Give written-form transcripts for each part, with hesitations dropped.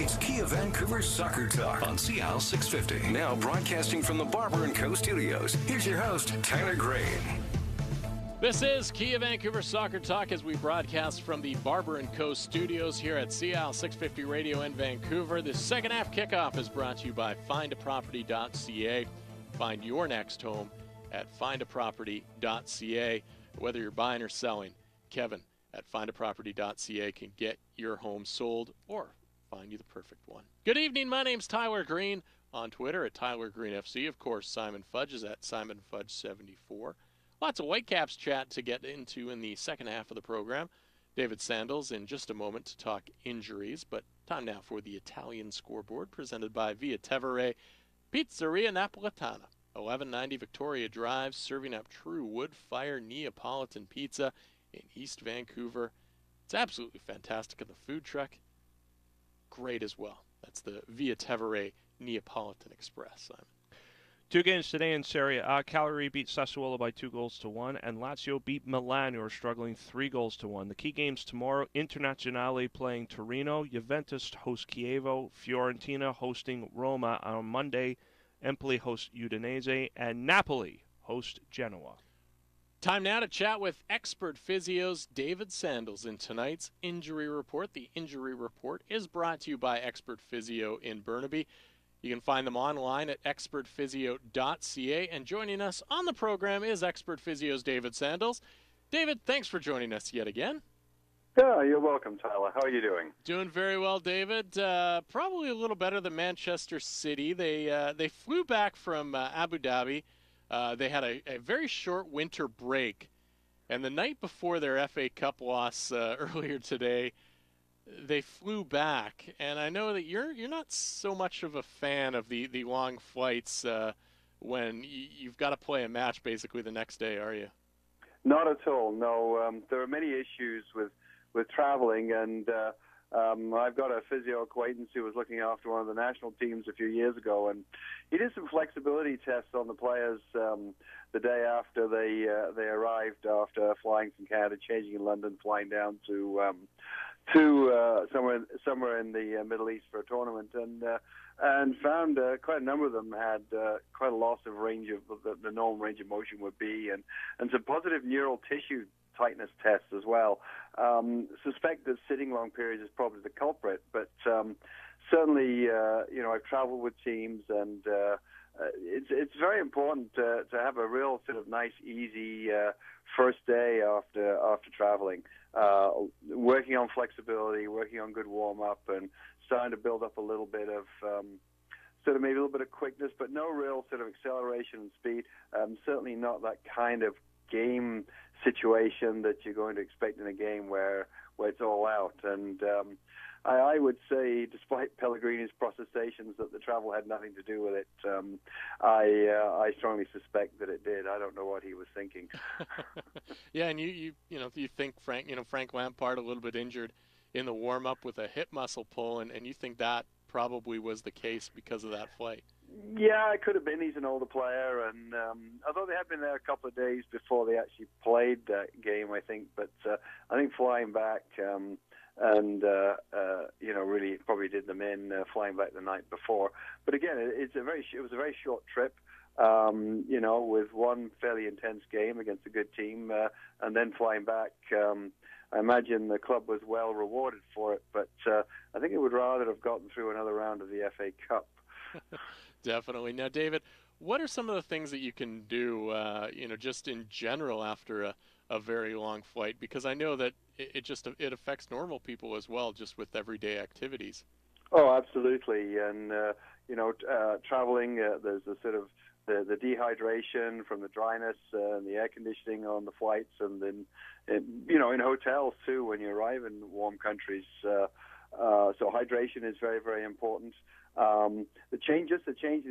It's Kia Vancouver Soccer Talk on CL 650. Now broadcasting from the Barber & Co. studios. Here's your host, Tyler Gray. This is Kia Vancouver Soccer Talk as we broadcast from the Barber & Co. studios here at CL 650 Radio in Vancouver. The second half kickoff is brought to you by findaproperty.ca. Find your next home at findaproperty.ca. Whether you're buying or selling, Kevin at findaproperty.ca can get your home sold or find you the perfect one. Good evening. My name's Tyler Green. On Twitter at TylerGreenFC. Of course, Simon Fudge is at SimonFudge74. Lots of Whitecaps chat to get into in the second half of the program. David Sandals in just a moment to talk injuries, but time now for the Italian scoreboard presented by Via Tevere Pizzeria Napoletana. 1190 Victoria Drive, serving up true wood-fire Neapolitan pizza in East Vancouver. It's absolutely fantastic, and the food truck, great as well. That's the Via Tevere Neapolitan Express, Simon. Two games today in Serie A. Cagliari beat Sassuolo by 2-1, and Lazio beat Milan, who are struggling 3-1. The key games tomorrow: Internazionale playing Torino, Juventus host Chievo, Fiorentina hosting Roma on Monday, Empoli host Udinese, and Napoli host Genoa. Time now to chat with expert physios David Sandals in tonight's Injury Report. The Injury Report is brought to you by Expert Physio in Burnaby. You can find them online at expertphysio.ca. And joining us on the program is Expert Physio's David Sandals. David, thanks for joining us yet again. Yeah, you're welcome, Tyler. How are you doing? Doing very well, David. Probably a little better than Manchester City. They flew back from Abu Dhabi. They had a very short winter break. And the night before their FA Cup loss earlier today, they flew back. And I know that you're not so much of a fan of the long flights when you've got to play a match basically the next day, are you? Not at all, no. There are many issues with traveling, and I've got a physio acquaintance who was looking after one of the national teams a few years ago, and he did some flexibility tests on the players the day after they arrived, after flying from Canada, changing in London, flying down to somewhere in the Middle East for a tournament, and found quite a number of them had quite a loss of range of the normal range of motion would be, and some positive neural tissue tightness tests as well. Suspect that sitting long periods is probably the culprit, but certainly, I've traveled with teams, and it's very important to have a real sort of nice, easy first day after traveling. Working on flexibility, working on good warm up, and starting to build up a little bit of sort of maybe a little bit of quickness, but no real sort of acceleration and speed. Certainly not that kind of game situation that you're going to expect in a game where it's all out. And I would say, despite Pellegrini's protestations that the travel had nothing to do with it, I strongly suspect that it did. I don't know what he was thinking. Yeah, and you think Frank Lampard a little bit injured in the warm up with a hip muscle pull, and you think that probably was the case because of that flight. Yeah, it could have been. He's an older player, and although they had been there a couple of days before they actually played that game, I think. But I think flying back really probably did them in flying back the night before. But again, it was a very short trip. With one fairly intense game against a good team, and then flying back. I imagine the club was well rewarded for it, but I think it would rather have gotten through another round of the FA Cup. Definitely. Now, David, what are some of the things that you can do, just in general after a very long flight? Because I know that it affects normal people as well, just with everyday activities. Oh, absolutely. And, traveling, there's a sort of the dehydration from the dryness and the air conditioning on the flights, and then, in hotels too when you arrive in warm countries. So hydration is very, very important. The change in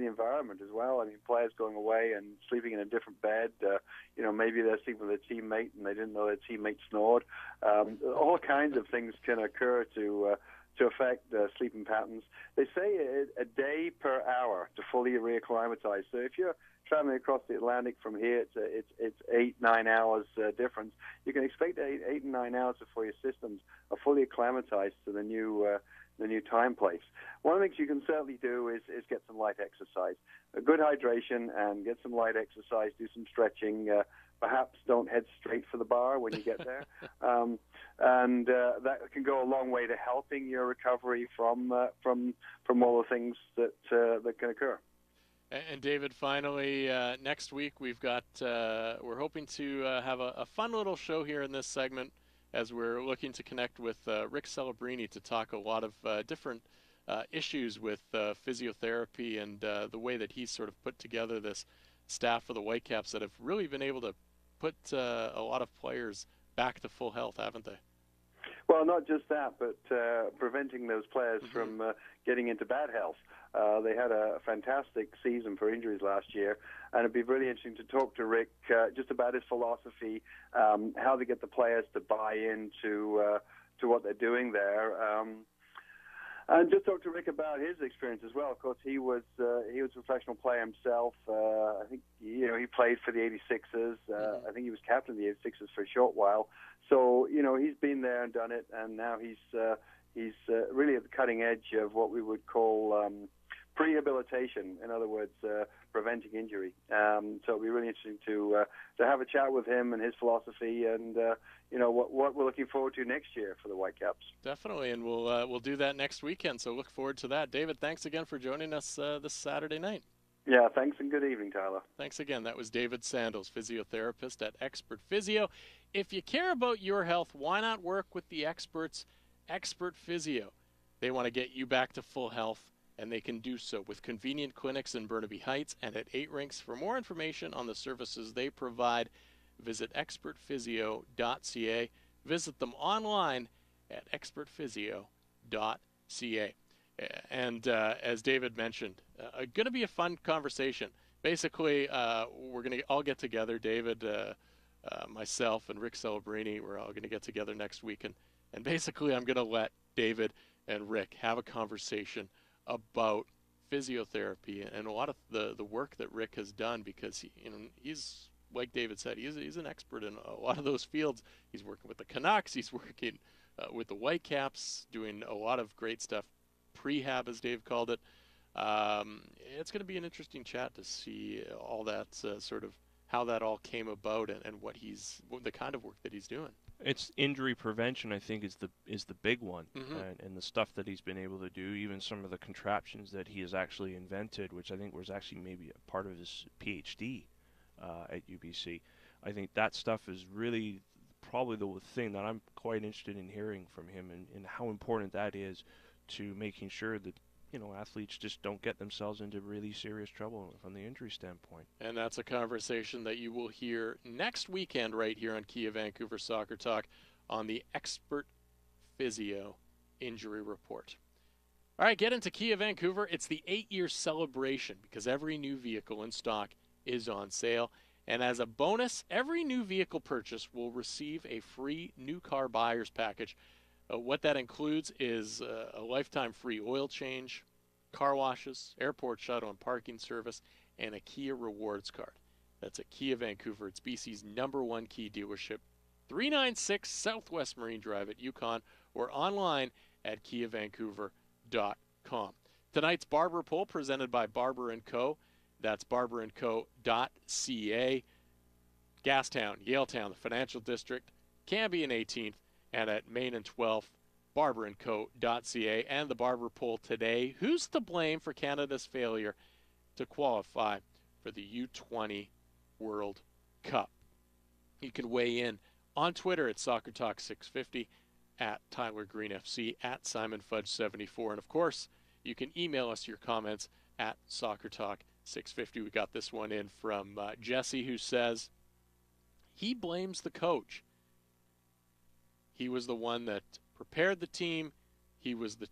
the environment as well. I mean, players going away and sleeping in a different bed. Maybe they're sleeping with a teammate and they didn't know their teammate snored. All kinds of things can occur to affect sleeping patterns. They say a day per hour to fully reacclimatize. So if you're traveling across the Atlantic from here, it's 8-9 hours difference. You can expect 8 and 9 hours before your systems are fully acclimatized to the new the new time place. One of the things you can certainly do is get some light exercise, a good hydration, and get some light exercise. Do some stretching. Perhaps don't head straight for the bar when you get there, and that can go a long way to helping your recovery from all the things that can occur. And David, finally, next week we've got we're hoping to have a fun little show here in this segment as we're looking to connect with Rick Celebrini to talk a lot of different issues with physiotherapy and the way that he's sort of put together this staff for the Whitecaps that have really been able to put a lot of players back to full health, haven't they? Well, not just that, but preventing those players from getting into bad health. They had a fantastic season for injuries last year, and it'd be really interesting to talk to Rick just about his philosophy, how they get the players to buy into to what they're doing there. And just talk to Rick about his experience as well. Of course, he was a professional player himself. I think he played for the 86ers. I think he was captain of the 86ers for a short while. So he's been there and done it, and now he's really at the cutting edge of what we would call prehabilitation. In other words, preventing injury. So it'll be really interesting to have a chat with him and his philosophy, and what we're looking forward to next year for the Whitecaps. Definitely, and we'll do that next weekend. So look forward to that. David, thanks again for joining us this Saturday night. Yeah, thanks and good evening, Tyler. Thanks again. That was David Sandals, physiotherapist at Expert Physio. If you care about your health, why not work with the experts, Expert Physio? They want to get you back to full health, and they can do so with convenient clinics in Burnaby Heights and at 8 Rinks. For more information on the services they provide, visit expertphysio.ca. Visit them online at expertphysio.ca. And as David mentioned, going to be a fun conversation. Basically, we're going to all get together, David, myself, and Rick Celebrini. We're all going to get together next week. And basically, I'm going to let David and Rick have a conversation about physiotherapy and a lot of the work that Rick has done, because he's, like David said, he's an expert in a lot of those fields. He's working with the Canucks. He's working with the Whitecaps, doing a lot of great stuff. Prehab, as Dave called it. It's going to be an interesting chat to see all that sort of how that all came about and the kind of work that he's doing. It's injury prevention, I think, is the big one, Mm-hmm. and the stuff that he's been able to do, even some of the contraptions that he has actually invented, which I think was actually maybe a part of his PhD at UBC. I think that stuff is really probably the thing that I'm quite interested in hearing from him, and how important that is to making sure that athletes just don't get themselves into really serious trouble from the injury standpoint. And that's a conversation that you will hear next weekend right here on Kia Vancouver Soccer Talk on the Expert Physio Injury Report. All right, get into Kia Vancouver. It's the 8-year celebration because every new vehicle in stock is on sale. And as a bonus, every new vehicle purchase will receive a free new car buyer's package. What that includes is a lifetime free oil change, car washes, airport shuttle and parking service, and a Kia rewards card. That's at Kia Vancouver. It's BC's #1 Kia dealership, 396 Southwest Marine Drive at Yukon, or online at kiavancouver.com. Tonight's Barber Poll presented by Barber & Co. That's barberandco.ca. Gastown, Yaletown, the Financial District, Cambie and 18th, and at Main and 12th, barberandco.ca. And the Barber Poll today: who's to blame for Canada's failure to qualify for the U20 World Cup? You can weigh in on Twitter at Soccer Talk 650, at Tyler Green FC, at Simon Fudge 74, and of course, you can email us your comments at Soccer Talk 650. We got this one in from Jesse, who says he blames the coach. He was the one that prepared the team. He was the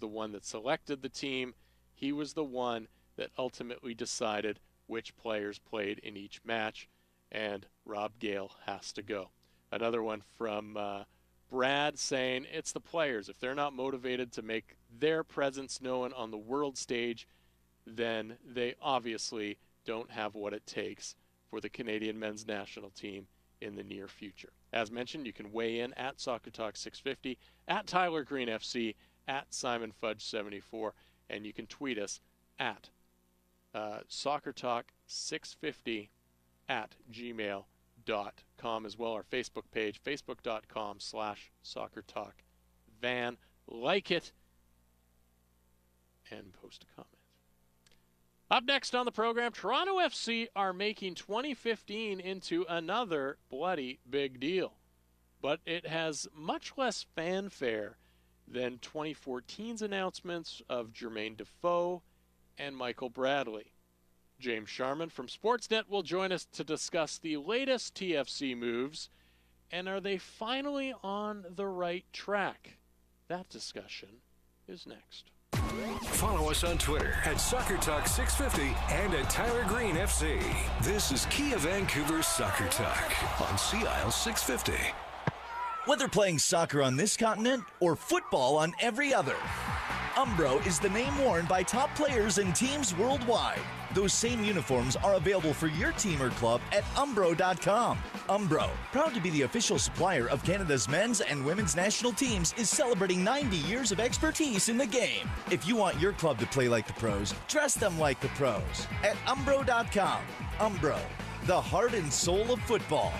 one that selected the team. He was the one that ultimately decided which players played in each match. And Rob Gale has to go. Another one from Brad saying it's the players. If they're not motivated to make their presence known on the world stage, then they obviously don't have what it takes for the Canadian men's national team in the near future. As mentioned, you can weigh in at Soccer Talk 650, at Tyler Green FC, at SimonFudge74, and you can tweet us at SoccerTalk650 at gmail.com as well. Our Facebook page, facebook.com/SoccerTalkVan. Like it and post a comment. Up next on the program, Toronto FC are making 2015 into another bloody big deal. But it has much less fanfare than 2014's announcements of Jermaine Defoe and Michael Bradley. James Sharman from Sportsnet will join us to discuss the latest TFC moves, and are they finally on the right track? That discussion is next. Follow us on Twitter at SoccerTalk650 and at Tyler Green FC. This is Kia Vancouver Soccer Talk on CIL 650. Whether playing soccer on this continent or football on every other, Umbro is the name worn by top players and teams worldwide. Those same uniforms are available for your team or club at Umbro.com. Umbro, proud to be the official supplier of Canada's men's and women's national teams, is celebrating 90 years of expertise in the game. If you want your club to play like the pros, dress them like the pros at Umbro.com. Umbro, the heart and soul of football.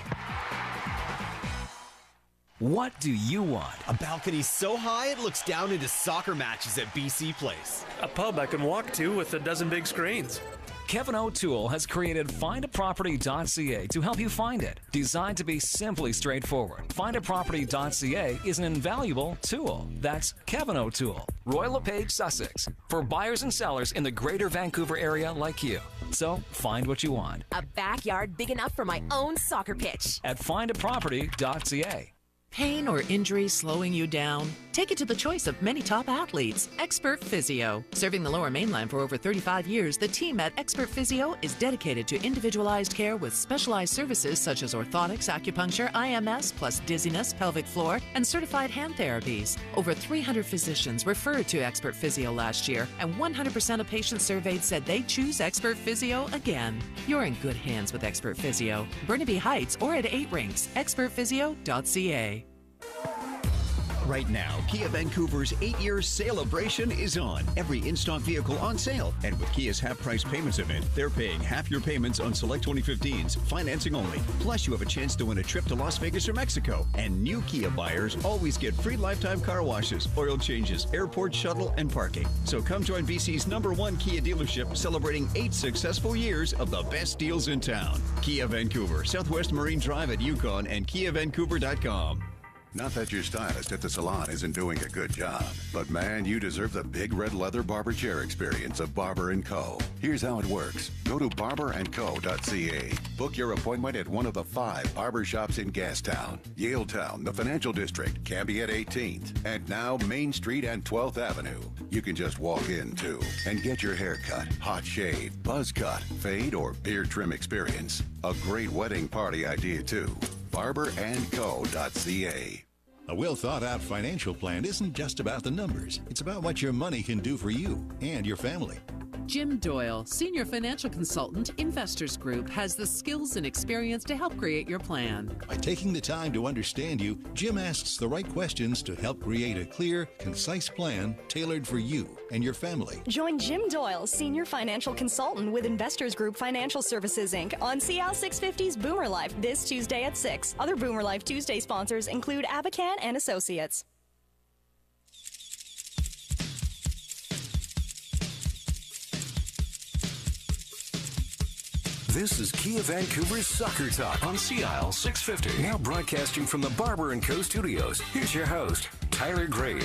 What do you want? A balcony so high it looks down into soccer matches at BC Place. A pub I can walk to with a dozen big screens. Kevin O'Toole has created findaproperty.ca to help you find it. Designed to be simply straightforward, findaproperty.ca is an invaluable tool. That's Kevin O'Toole, Royal LePage, Sussex, for buyers and sellers in the greater Vancouver area like you. So find what you want A backyard big enough for my own soccer pitch. at findaproperty.ca. Pain or injury slowing you down? Take it to the choice of many top athletes, Expert Physio. Serving the Lower Mainland for over 35 years, the team at Expert Physio is dedicated to individualized care with specialized services such as orthotics, acupuncture, IMS, plus dizziness, pelvic floor, and certified hand therapies. Over 300 physicians referred to Expert Physio last year, and 100% of patients surveyed said they choose Expert Physio again. You're in good hands with Expert Physio. Burnaby Heights or at 8 Rinks, expertphysio.ca. Right now, Kia Vancouver's 8-year celebration is on. Every in-stock vehicle on sale. And with Kia's half-price payments event, they're paying half your payments on select 2015s, financing only. Plus, you have a chance to win a trip to Las Vegas or Mexico. And new Kia buyers always get free lifetime car washes, oil changes, airport shuttle, and parking. So come join BC's #1 Kia dealership, celebrating 8 successful years of the best deals in town. Kia Vancouver, Southwest Marine Drive at Yukon, and KiaVancouver.com. Not that your stylist at the salon isn't doing a good job, but man, you deserve the big red leather barber chair experience of Barber & Co. Here's how it works. Go to barberandco.ca. Book your appointment at one of the 5 barber shops in Gastown, Yaletown, the Financial District, Cambie at 18th, and now Main Street and 12th Avenue. You can just walk in, too, and get your hair cut, hot shave, buzz cut, fade, or beard trim experience. A great wedding party idea, too. barberandco.ca. A well-thought-out financial plan isn't just about the numbers. It's about what your money can do for you and your family. Jim Doyle, Senior Financial Consultant, Investors Group, has the skills and experience to help create your plan. By taking the time to understand you, Jim asks the right questions to help create a clear, concise plan tailored for you and your family. Join Jim Doyle, Senior Financial Consultant with Investors Group Financial Services, Inc. on CL 650's Boomer Life this Tuesday at 6. Other Boomer Life Tuesday sponsors include Abacan and Associates. This is Kia Vancouver's Soccer Talk on CIL 650. Now broadcasting from the Barber & Co. studios. Here's your host, Tyler Green.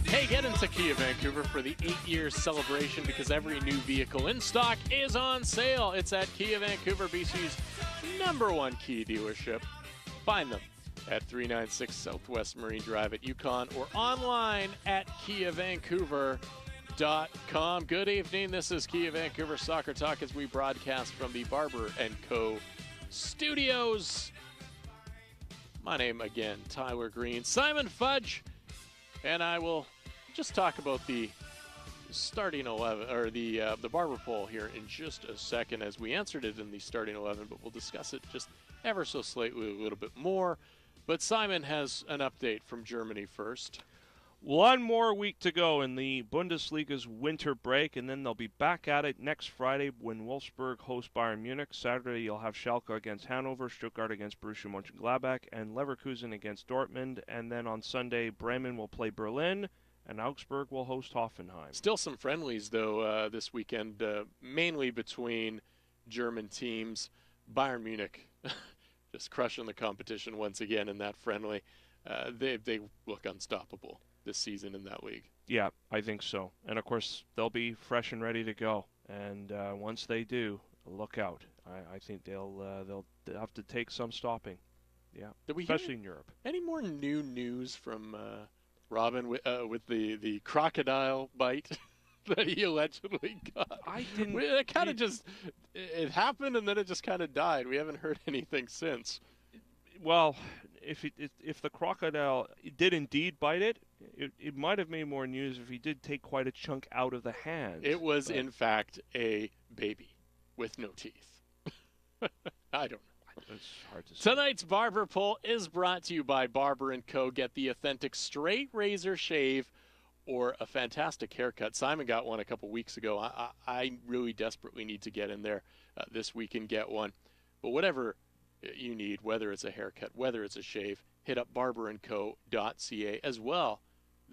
Hey, get into Kia Vancouver for the 8-year celebration because every new vehicle in stock is on sale. It's at Kia Vancouver, BC's #1 Kia dealership. Find them at 396 Southwest Marine Drive at Yukon or online at KiaVancouver.com. Good evening. This is Kia Vancouver Soccer Talk as we broadcast from the Barber & Co. studios. My name again, Tyler Green. Simon Fudge, and I will just talk about the starting 11 or the Barber poll here in just a second as we answered it in the starting 11, but we'll discuss it just ever so slightly a little bit more. But Simon has an update from Germany first. One more week to go in the Bundesliga's winter break, and then they'll be back at it next Friday when Wolfsburg hosts Bayern Munich. Saturday, you'll have Schalke against Hanover, Stuttgart against Borussia Mönchengladbach, and Leverkusen against Dortmund. And then on Sunday, Bremen will play Berlin, and Augsburg will host Hoffenheim. Still some friendlies, though, this weekend, mainly between German teams. Bayern Munich just crushing the competition once again in that friendly. They look unstoppable this season in that league. Yeah, I think so. And, of course, they'll be fresh and ready to go. And once they do, look out. I think they'll have to take some stopping. Yeah, especially in Europe. Any more new news from Robin with the crocodile bite that he allegedly got? I didn't. It kind of just it happened and then it just kind of died. We haven't heard anything since. Well, if the crocodile did indeed bite it, it might have made more news if he did take quite a chunk out of the hand. It was, in fact, a baby with no teeth. I don't know. It's hard to say. Tonight's Barber Poll is brought to you by Barber & Co. Get the authentic straight razor shave or a fantastic haircut. Simon got one a couple weeks ago. I really desperately need to get in there this week and get one. But whatever you need, whether it's a haircut, whether it's a shave, hit up barberandco.ca as well.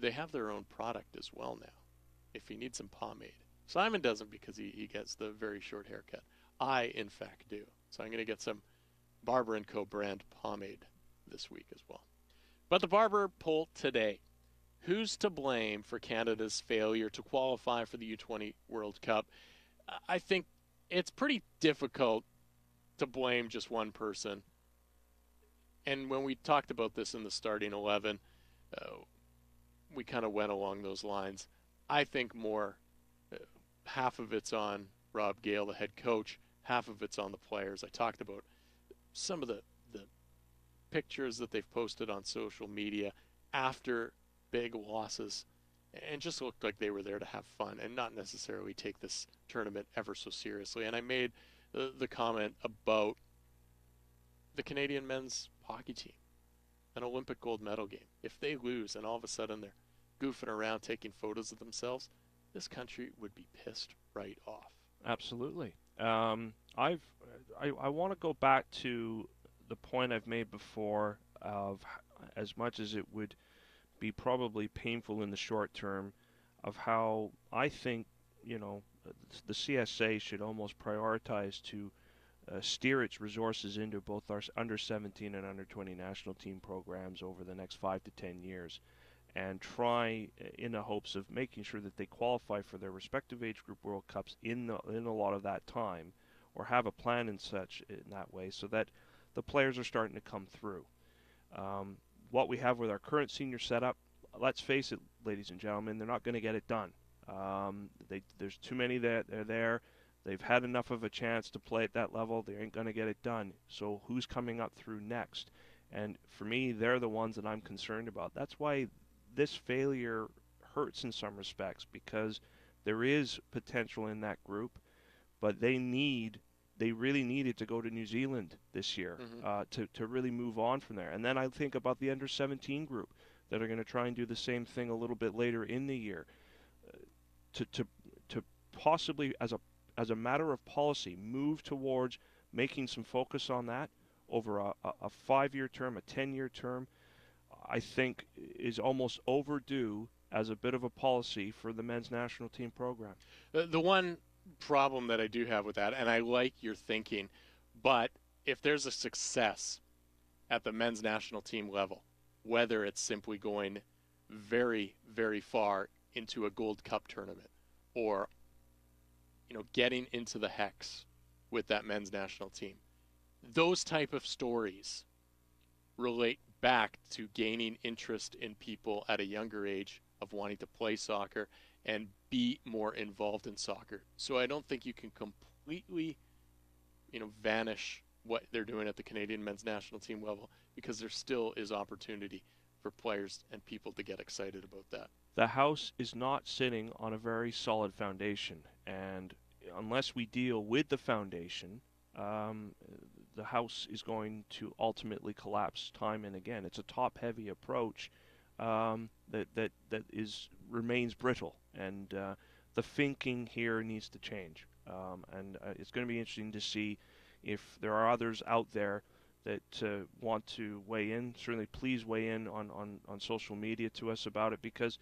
They have their own product as well now, if you need some pomade. Simon doesn't because he gets the very short haircut. I, in fact, do. So I'm going to get some Barber & Co. brand pomade this week as well. But the Barber Poll today. Who's to blame for Canada's failure to qualify for the U20 World Cup? I think it's pretty difficult to blame just one person. And when we talked about this in the starting 11, we kind of went along those lines. I think more, half of it's on Rob Gale, the head coach, half of it's on the players. I talked about some of the pictures that they've posted on social media after big losses, and just looked like they were there to have fun and not necessarily take this tournament ever so seriously. And I made the comment about the Canadian men's hockey team, an Olympic gold medal game. If they lose and all of a sudden they're goofing around taking photos of themselves, this country would be pissed right off. Absolutely. I want to go back to the point I've made before of as much as it would be probably painful in the short term, of how I think, the CSA should almost prioritize to steer its resources into both our under-17 and under-20 national team programs over the next 5 to 10 years, and try in the hopes of making sure that they qualify for their respective age group World Cups in a lot of that time, or have a plan in that way, so that the players are starting to come through. What we have with our current senior setup, let's face it, ladies and gentlemen, they're not going to get it done. There's too many that are there. They've had enough of a chance to play at that level. They ain't going to get it done. So who's coming up through next? And for me, they're the ones that I'm concerned about. That's why this failure hurts in some respects, because there is potential in that group, but they really needed to go to New Zealand this year to really move on from there. And then I think about the under-17 group that are going to try and do the same thing a little bit later in the year, to possibly, as a matter of policy, move towards making some focus on that over a 5-year term, a 10-year term. I think is almost overdue as a bit of a policy for the men's national team program. The one problem that I do have with that, and I like your thinking, but if there's a success at the men's national team level, whether it's simply going very, very far into a Gold Cup tournament, or getting into the hex with that men's national team, those type of stories relate back to gaining interest in people at a younger age of wanting to play soccer and be more involved in soccer. So I don't think you can completely, vanish what they're doing at the Canadian men's national team level, because there still is opportunity for players and people to get excited about that. The house is not sitting on a very solid foundation, and unless we deal with the foundation, the house is going to ultimately collapse time and again. It's a top-heavy approach that remains brittle, and the thinking here needs to change. And it's going to be interesting to see if there are others out there that want to weigh in. Certainly, please weigh in on social media to us about it, because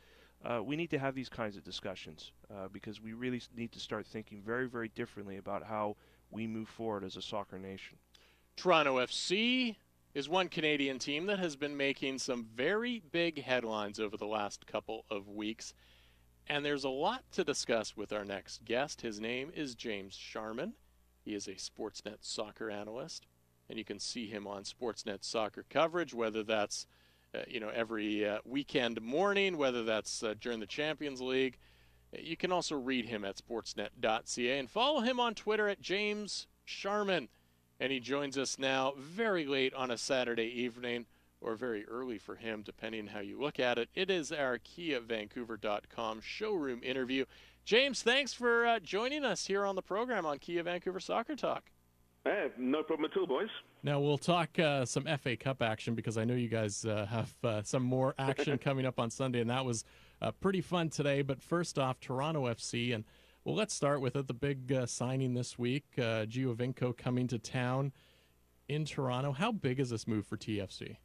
we need to have these kinds of discussions, because we really need to start thinking very, very differently about how we move forward as a soccer nation. Toronto FC is one Canadian team that has been making some very big headlines over the last couple of weeks. And there's a lot to discuss with our next guest. His name is James Sharman. He is a Sportsnet soccer analyst, and you can see him on Sportsnet soccer coverage, whether that's every weekend morning, whether that's during the Champions League. You can also read him at sportsnet.ca and follow him on Twitter at James Sharman. And he joins us now very late on a Saturday evening, or very early for him, depending how you look at it. It is our KiaVancouver.com showroom interview. James, thanks for joining us here on the program on Kia Vancouver Soccer Talk. Hey, no problem at all, boys. Now, we'll talk some FA Cup action, because I know you guys have some more action coming up on Sunday, and that was pretty fun today. But first off, Toronto FC, and well, let's start with it. The big signing this week, Giovinco coming to town in Toronto. How big is this move for TFC?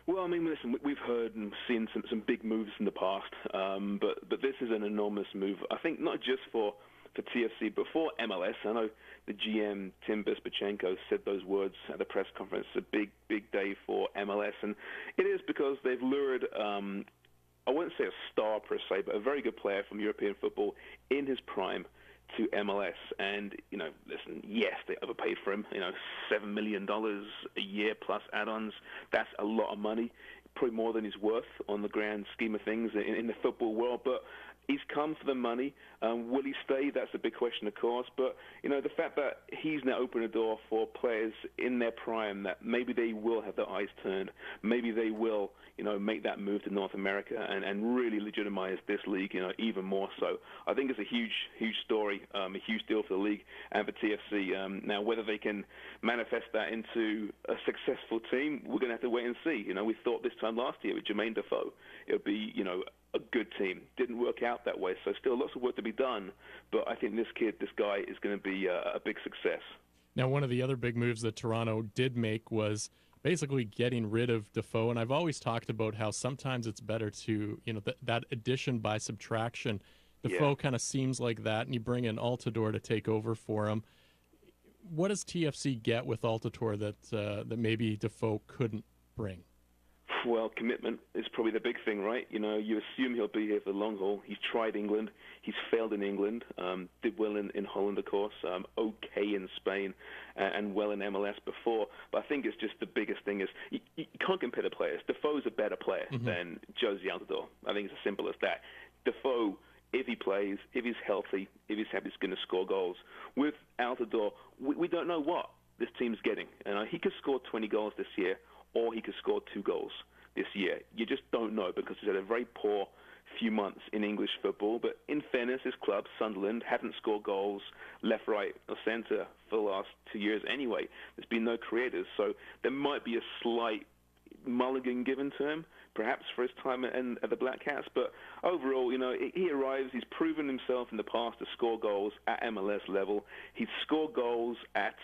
Well, I mean, listen, we've heard and seen some big moves in the past, but this is an enormous move. I think not just for TFC, but for MLS. I know the GM, Tim Bezbatchenko, said those words at the press conference. It's a big day for MLS, and it is because they've lured, I wouldn't say a star per se, but a very good player from European football in his prime to MLS. And, listen, yes, they overpaid for him, $7 million a year plus add-ons. That's a lot of money, probably more than he's worth on the grand scheme of things in the football world. But he's come for the money. Will he stay? That's a big question, of course. But, the fact that he's now opened a door for players in their prime that maybe they will have their eyes turned, maybe they will, make that move to North America and really legitimize this league, even more so. I think it's a huge story, a huge deal for the league and for TFC. Now, whether they can manifest that into a successful team, we're going to have to wait and see. We thought this time last year with Jermaine Defoe, it would be, a good team. Didn't work out that way, so still lots of work to be done. But I think this guy is going to be a big success. Now, one of the other big moves that Toronto did make was basically getting rid of Defoe. And I've always talked about how sometimes it's better to, that addition by subtraction. Defoe kind of seems like that, and you bring in Altidore to take over for him. What does TFC get with Altidore that maybe Defoe couldn't bring? Well, commitment is probably the big thing, right? You assume he'll be here for the long haul. He's tried England. He's failed in England. Did well in Holland, of course. Okay in Spain, and well in MLS before. But I think it's just the biggest thing is you can't compare the players. Defoe's a better player than Josie Altidore. I think it's as simple as that. Defoe, if he plays, if he's healthy, if he's happy, he's going to score goals. With Altidore, we don't know what this team's getting. And he could score 20 goals this year, or he could score 2 goals this year. You just don't know, because he's had a very poor few months in English football. But in fairness, his club, Sunderland, hasn't scored goals left, right, or centre for the last 2 years anyway. There's been no creators, so there might be a slight mulligan given to him, perhaps for his time at the Black Cats. But overall, he arrives, he's proven himself in the past to score goals at MLS level. He's scored goals at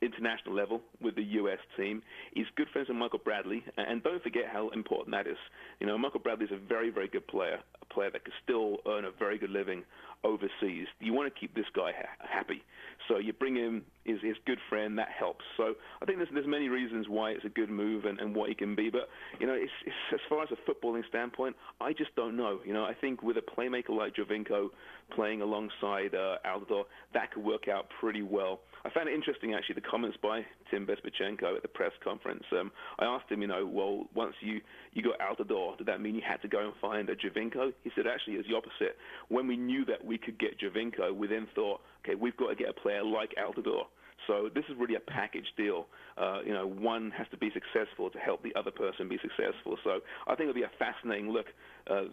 international level with the US team. He's good friends with Michael Bradley, and don't forget how important that is. Michael Bradley's a very, very good player, a player that could still earn a very good living overseas. You want to keep this guy happy. So you bring him his good friend, that helps. So I think there's many reasons why it's a good move and what he can be. But, it's as far as a footballing standpoint, I just don't know. I think with a playmaker like Giovinco playing alongside Altidore, that could work out pretty well. I found it interesting, actually, the comments by Tim Bezbatchenko at the press conference. I asked him, well, once you got Altidore, did that mean you had to go and find a Giovinco? He said, actually, it's the opposite. When we knew that we could get Giovinco, we then thought, okay, we've got to get a player like Altidore. So this is really a package deal. One has to be successful to help the other person be successful. So I think it'll be a fascinating look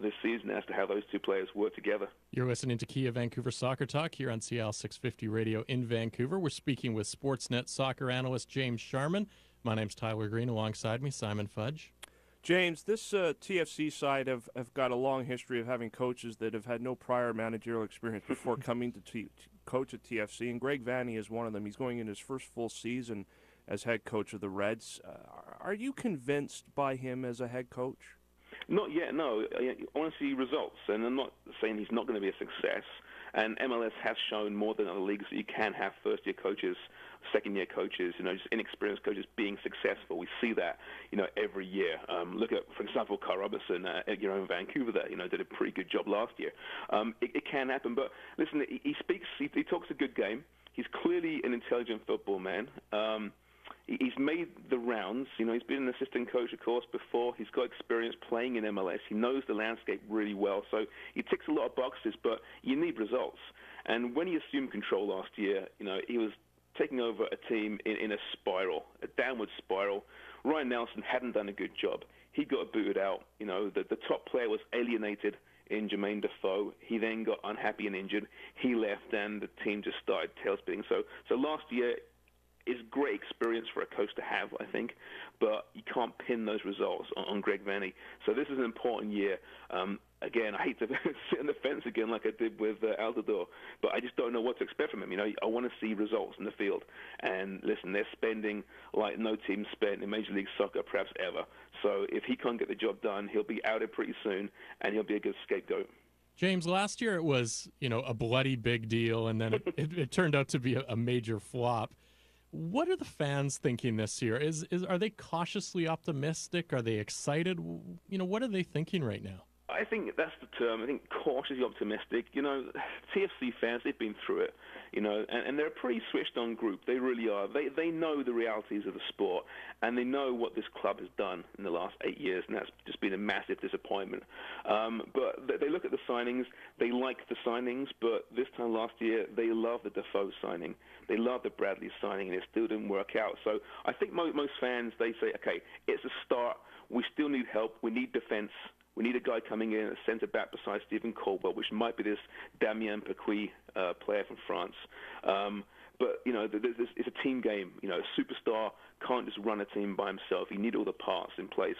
this season as to how those two players work together. You're listening to Kia Vancouver Soccer Talk here on CL 650 Radio in Vancouver. We're speaking with Sportsnet soccer analyst James Sharman. My name's Tyler Green. Alongside me, Simon Fudge. James, this TFC side have got a long history of having coaches that have had no prior managerial experience before coming to coach at TFC, and Greg Vanney is one of them. He's going in his first full season as head coach of the Reds. Are you convinced by him as a head coach? Not yet, no. I want to see results, and I'm not saying he's not going to be a success. And MLS has shown more than other leagues that you can have first-year coaches, second-year coaches, just inexperienced coaches being successful. We see that, every year. Look at, for example, Carl Robertson at your own Vancouver there, did a pretty good job last year. It can happen, but listen, he talks a good game. He's clearly an intelligent football man. He's made the rounds. He's been an assistant coach, of course, before. He's got experience playing in MLS. He knows the landscape really well. So he ticks a lot of boxes, but you need results. And when he assumed control last year, he was taking over a team in a spiral, a downward spiral. Ryan Nelson hadn't done a good job. He got booted out. The top player was alienated in Jermaine Defoe. He then got unhappy and injured. He left, and the team just started tailspinning. So last year is great experience for a coach to have, I think, but you can't pin those results on Greg Vanney. So this is an important year. Again, I hate to sit on the fence again like I did with Altidore, but I just don't know what to expect from him. I want to see results in the field. And listen, they're spending like no team spent in Major League Soccer perhaps ever. So if he can't get the job done, he'll be outed pretty soon, and he'll be a good scapegoat. James, last year it was, a bloody big deal, and then it turned out to be a major flop. What are the fans thinking this year? Are they cautiously optimistic? Are they excited? What are they thinking right now? I think that's the term. I think cautiously optimistic. TFC fans, they've been through it, and they're a pretty switched-on group. They really are. They know the realities of the sport, and they know what this club has done in the last 8 years, and that's just been a massive disappointment. But they look at the signings. They like the signings, but this time last year, they love the Defoe signing. They love the Bradley signing, and it still didn't work out. So I think most fans, they say, okay, it's a start. We still need help. We need defense. We need a guy coming in, a centre-back besides Stephen Colwell, which might be this Damien Pequi player from France. But, it's a team game. A superstar can't just run a team by himself. You need all the parts in place.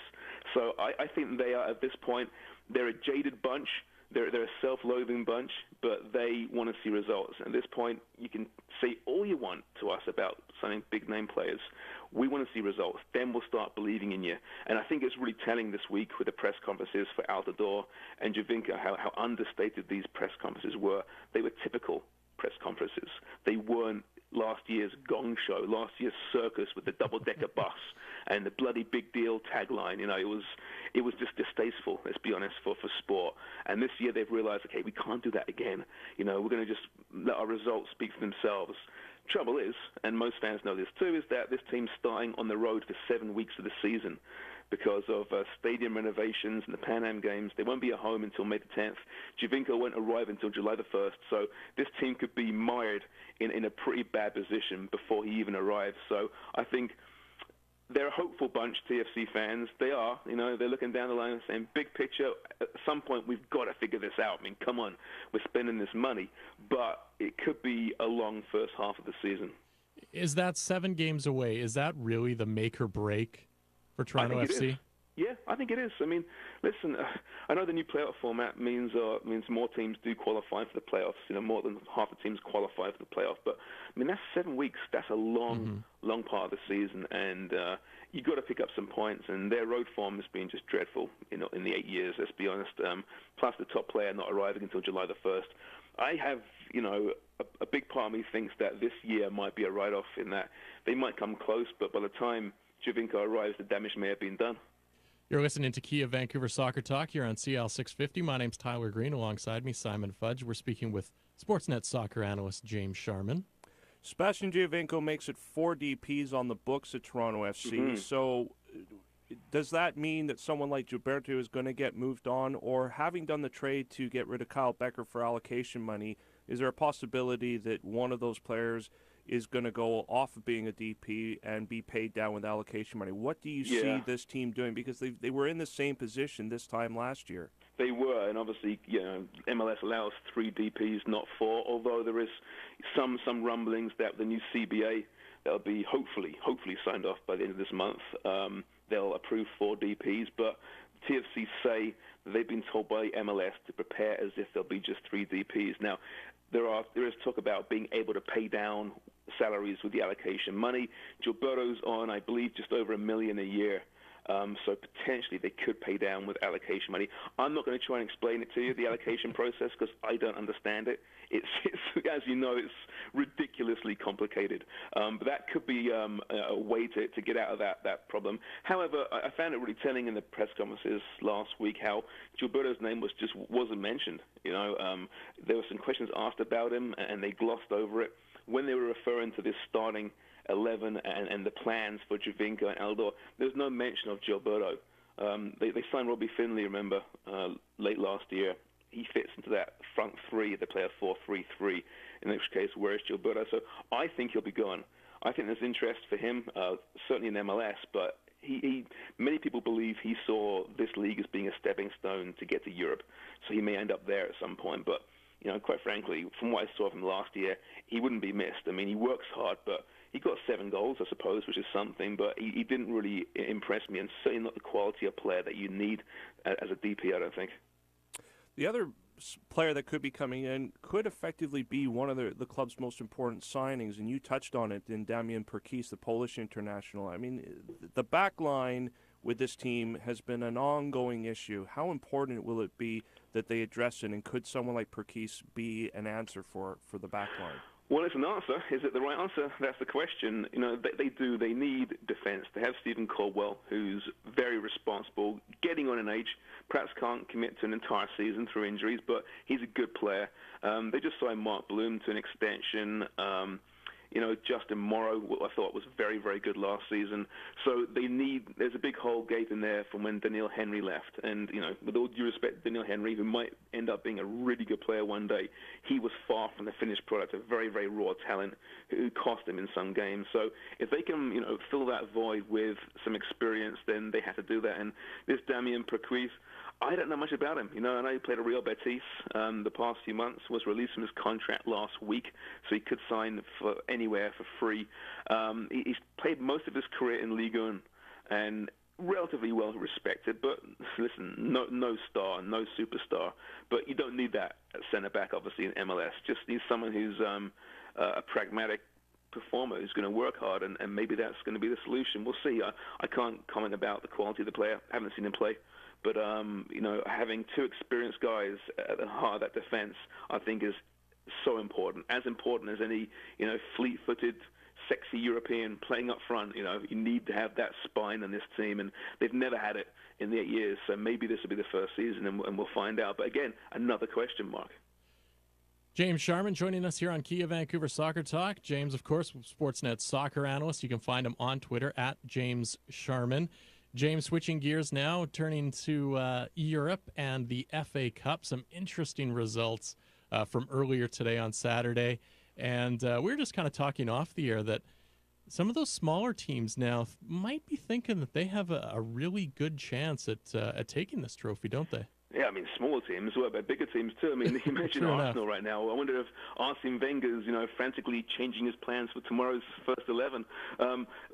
So I think they are, at this point, they're a jaded bunch. They're a self-loathing bunch, but they want to see results. At this point, you can say all you want to us about signing big-name players. We want to see results. Then we'll start believing in you. And I think it's really telling this week with the press conferences for Altidore and Javinko how understated these press conferences were. They were typical press conferences. They weren't last year's gong show, last year's circus with the double-decker bus and the bloody big deal tagline. It was just distasteful, let's be honest, for sport. And this year they've realized, okay, we can't do that again. We're going to just let our results speak for themselves. Trouble is, and most fans know this too, is that this team's starting on the road for 7 weeks of the season because of stadium renovations and the Pan Am Games. They won't be at home until May the 10th. Javinko won't arrive until July the 1st. So this team could be mired in a pretty bad position before he even arrives. So I think they're a hopeful bunch, TFC fans. They are. They're looking down the line and saying, big picture, at some point we've got to figure this out. Come on, we're spending this money. But it could be a long first half of the season. Is that 7 games away? Is that really the make or break for Toronto FC? Yeah, I think it is. Listen, I know the new playoff format means more teams do qualify for the playoffs. More than half the teams qualify for the playoff. But that's 7 weeks. That's a long part of the season, and you got to pick up some points. And their road form has been just dreadful. In the 8 years, let's be honest. Plus the top player not arriving until July the 1st. I have, a big part of me thinks that this year might be a write-off in that they might come close, but by the time Javinko arrives, the damage may have been done. You're listening to Kia Vancouver Soccer Talk here on CL 650. My name's Tyler Green. Alongside me, Simon Fudge. We're speaking with Sportsnet soccer analyst James Sharman. Sebastian Giovinco makes it 4 DPs on the books at Toronto FC. So does that mean that someone like Gilberto is going to get moved on? Or having done the trade to get rid of Kyle Becker for allocation money, is there a possibility that one of those players is going to go off of being a DP and be paid down with allocation money? What do you see this team doing? Because they were in the same position this time last year. They were, and obviously, MLS allows 3 DPs, not 4, although there is some rumblings that the new CBA, that'll be hopefully signed off by the end of this month, they'll approve 4 DPs, but TFC say that they've been told by MLS to prepare as if there'll be just 3 DPs. Now, there is talk about being able to pay down salaries with the allocation money. Gilberto's on, I believe, just over $1 million a year. So potentially they could pay down with allocation money. I'm not going to try and explain it to you, the allocation process, because I don't understand it. It's as you know, it's ridiculously complicated. But that could be a way to get out of that problem. However, I found it really telling in the press conferences last week how Gilberto's name wasn't mentioned. You know, there were some questions asked about him, and they glossed over it. When they were referring to this starting 11 and the plans for Javinko and Eldor, there's no mention of Gilberto. They signed Robbie Finley, remember, late last year. He fits into that front three. They play a 4-3-3, in which case, where is Gilberto? So I think he'll be gone. I think there's interest for him, certainly in MLS, but many people believe he saw this league as being a stepping stone to get to Europe, so he may end up there at some point. But, you know, quite frankly, from what I saw of him last year, he wouldn't be missed. I mean, he works hard, but he got 7 goals, I suppose, which is something, but he didn't really impress me, and certainly not the quality of player that you need as a DP, I don't think. The other player that could be coming in could effectively be one of the club's most important signings, and you touched on it in Damian Perkis, the Polish international. I mean, the back line with this team has been an ongoing issue. How important will it be that they address it, and could someone like Perkis be an answer for the back line? Well, it's an answer. Is it the right answer? That's the question. You know, they need defense. They have Stephen Caldwell, who's very responsible, getting on in age, perhaps can't commit to an entire season through injuries, but he's a good player. They just signed Mark Bloom to an extension. You know, Justin Morrow, I thought was very, very good last season. So there's a big hole gaping there from when Daniil Henry left. And, you know, with all due respect to Daniil Henry, who might end up being a really good player one day, he was far from the finished product, a very, very raw talent who cost him in some games. So if they can, you know, fill that void with some experience, then they have to do that. And this Damian Perkis, I don't know much about him. You know, I know he played at Real Betis the past few months, was released from his contract last week, so he could sign for anywhere for free. He's played most of his career in Ligue 1 and relatively well respected, but listen, no star, no superstar. But you don't need that at centre-back, obviously, in MLS. Just need someone who's a pragmatic performer who's going to work hard, and maybe that's going to be the solution. We'll see. I can't comment about the quality of the player. I haven't seen him play. But, you know, having 2 experienced guys at the heart of that defense, I think, is so important. As important as any, you know, fleet-footed, sexy European playing up front. You know, you need to have that spine on this team, and they've never had it in the 8 years. So maybe this will be the first season, and we'll find out. But, again, another question mark. James Sharman joining us here on Kia Vancouver Soccer Talk. James, of course, Sportsnet soccer analyst. You can find him on Twitter at James Sharman. James, switching gears now, turning to Europe and the FA Cup. Some interesting results from earlier today on Saturday. And we were just kind of talking off the air that some of those smaller teams now might be thinking that they have a really good chance at taking this trophy, don't they? Yeah, I mean, smaller teams, well, but bigger teams too. I mean, you mentioned Arsenal right now. I wonder if Arsene Wenger's, you know, frantically changing his plans for tomorrow's first 11.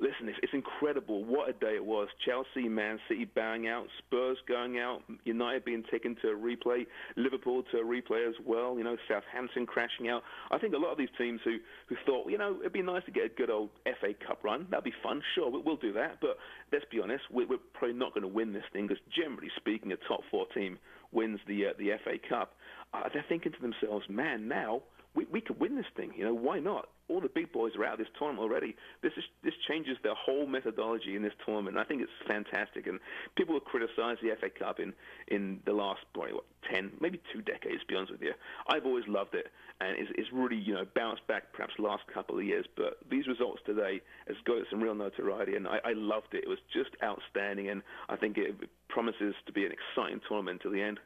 Listen, it's incredible what a day it was. Chelsea, Man City bowing out, Spurs going out, United being taken to a replay, Liverpool to a replay as well, you know, Southampton crashing out. I think a lot of these teams who thought, well, you know, it'd be nice to get a good old FA Cup run. That'd be fun. Sure, we'll do that. But let's be honest, we're probably not going to win this thing because generally speaking, a top 4 team wins the FA Cup. They're thinking to themselves, man, now we could win this thing. You know, why not? All the big boys are out of this tournament already. This changes their whole methodology in this tournament. And I think it's fantastic. And people will criticize the FA Cup in the last, 10, maybe 2 decades, to be honest with you. I've always loved it. And it's really, you know, bounced back perhaps last couple of years. But these results today has got some real notoriety. And I loved it. It was just outstanding. And I think it promises to be an exciting tournament till the end.